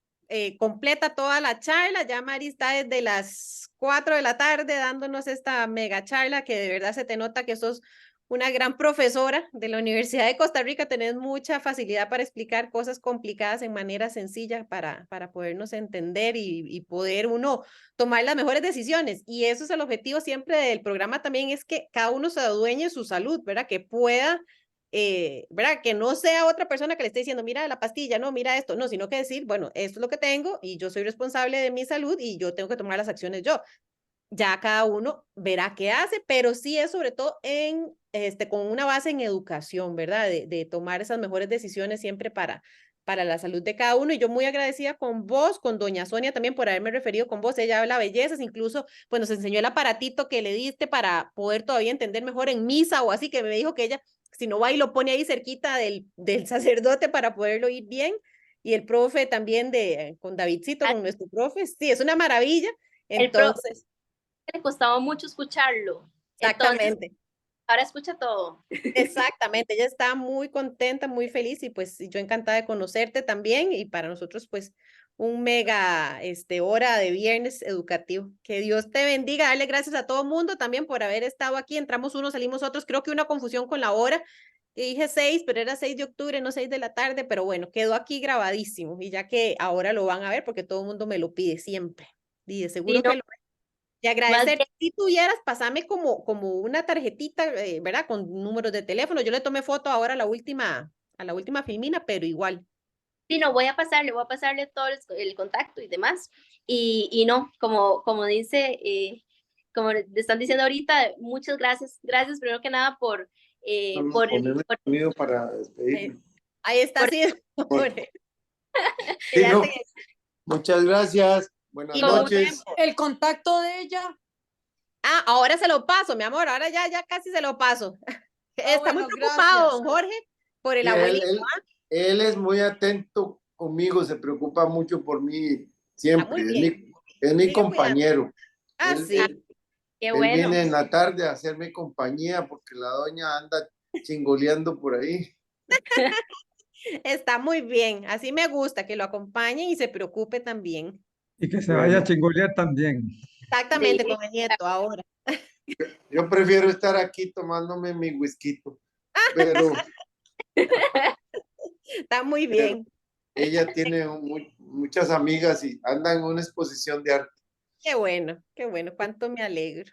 completa toda la charla. Ya Mari está desde las 4 de la tarde dándonos esta mega charla que de verdad se te nota que sos una gran profesora de la Universidad de Costa Rica. Tenés mucha facilidad para explicar cosas complicadas en manera sencilla para podernos entender y poder uno tomar las mejores decisiones. Y eso es el objetivo siempre del programa también, es que cada uno se adueñe su salud, ¿verdad? Que pueda, ¿verdad? Que no sea otra persona que le esté diciendo, mira la pastilla, no, mira esto, no, sino que decir, bueno, esto es lo que tengo y yo soy responsable de mi salud y yo tengo que tomar las acciones yo. Ya cada uno verá qué hace, pero sí es sobre todo con una base en educación, ¿verdad? De tomar esas mejores decisiones siempre para la salud de cada uno. Y yo muy agradecida con vos, con doña Sonia también por haberme referido con vos. Ella habla bellezas, incluso pues nos enseñó el aparatito que le diste para poder todavía entender mejor en misa o así, que me dijo que ella, si no va y lo pone ahí cerquita del sacerdote para poderlo oír bien. Y el profe también con Davidcito, con nuestro profe, sí, es una maravilla. El pro Entonces, le costaba mucho escucharlo, entonces exactamente. ahora escucha todo. Exactamente, ella está muy contenta, muy feliz y pues yo encantada de conocerte también y para nosotros pues un mega hora de viernes educativo. Que Dios te bendiga, darle gracias a todo mundo también por haber estado aquí. Entramos unos, salimos otros, creo que una confusión con la hora. Que dije 6, pero era 6 de octubre, no 6 de la tarde, pero bueno, quedó aquí grabadísimo y ya que ahora lo van a ver porque todo el mundo me lo pide siempre y de Sí, seguro no, que lo. Y más agradecer, bien, si tuvieras, pasame como una tarjetita, ¿verdad? Con números de teléfono. Yo le tomé foto ahora a la última filmina, pero igual. sí, no, le voy a pasarle todo el contacto y demás. Y no, como dice, como le están diciendo ahorita, muchas gracias. Gracias primero que nada Vamos a ponerme conmigo para Ahí, despedirme. ahí está, por sí. Que Sí, ya no, se- muchas gracias. Buenas y nos noches. vemos. El contacto de ella. Ah, ahora se lo paso, mi amor, ahora ya casi se lo paso. Ah, Está muy bueno, preocupado, gracias. don Jorge, por el Sí, abuelito. él es muy atento conmigo, se preocupa mucho por mí Está siempre. muy bien. Es mi Sigue cuidando. compañero. Ah, Él, sí. él, qué él bueno. viene en la tarde a hacerme compañía porque la doña anda chingoleando por ahí. Está muy bien. Así me gusta que lo acompañe y se preocupe también. Y que se vaya a Bueno, chingolear también. Sí, Exactamente, con el nieto ahora. yo prefiero estar aquí tomándome mi whisky, pero, Está muy pero bien. ella tiene muchas amigas y anda en una exposición de arte. Qué bueno, cuánto me alegro.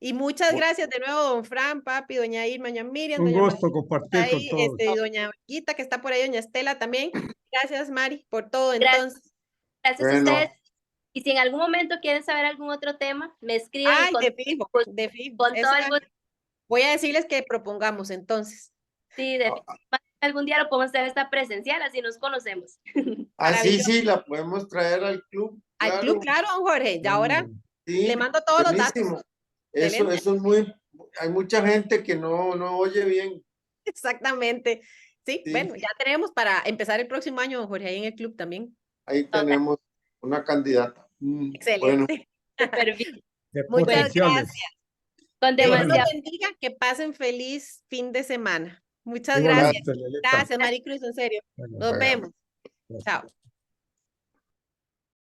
Y muchas gracias de nuevo, don Fran, papi, doña Irma, doña Miriam, Un doña gusto María, compartir con ahí, todos. doña Olguita, que está por ahí, doña Estela también. Gracias, Mari, por todo. Gracias. Entonces, Gracias a Bueno, ustedes. Y si en algún momento quieren saber algún otro tema, me escriben y ay, con, de fijo. con todo Eso el gusto. voy a decirles que propongamos entonces. Sí, algún día lo podemos hacer esta presencial, así nos conocemos. así Maravilloso. sí, la podemos traer al club, Al club, claro. claro, don Jorge. Y ahora Sí, le mando todos los datos. buenísimo. Eso Excelente. es muy, hay mucha gente que no oye bien. Exactamente. Sí, Sí, bueno, ya tenemos para empezar el próximo año, don Jorge, ahí en el club también. ahí tenemos una candidata. Bueno, Excelente. Súper bien. De Muchas potenciales. gracias. Con Que Dios los demasiado. bendiga, que pasen feliz fin de semana. Muchas Igualmente, gracias. Lelita. Gracias, Maricruz, en serio. Bueno, Nos bueno. vemos. Chao.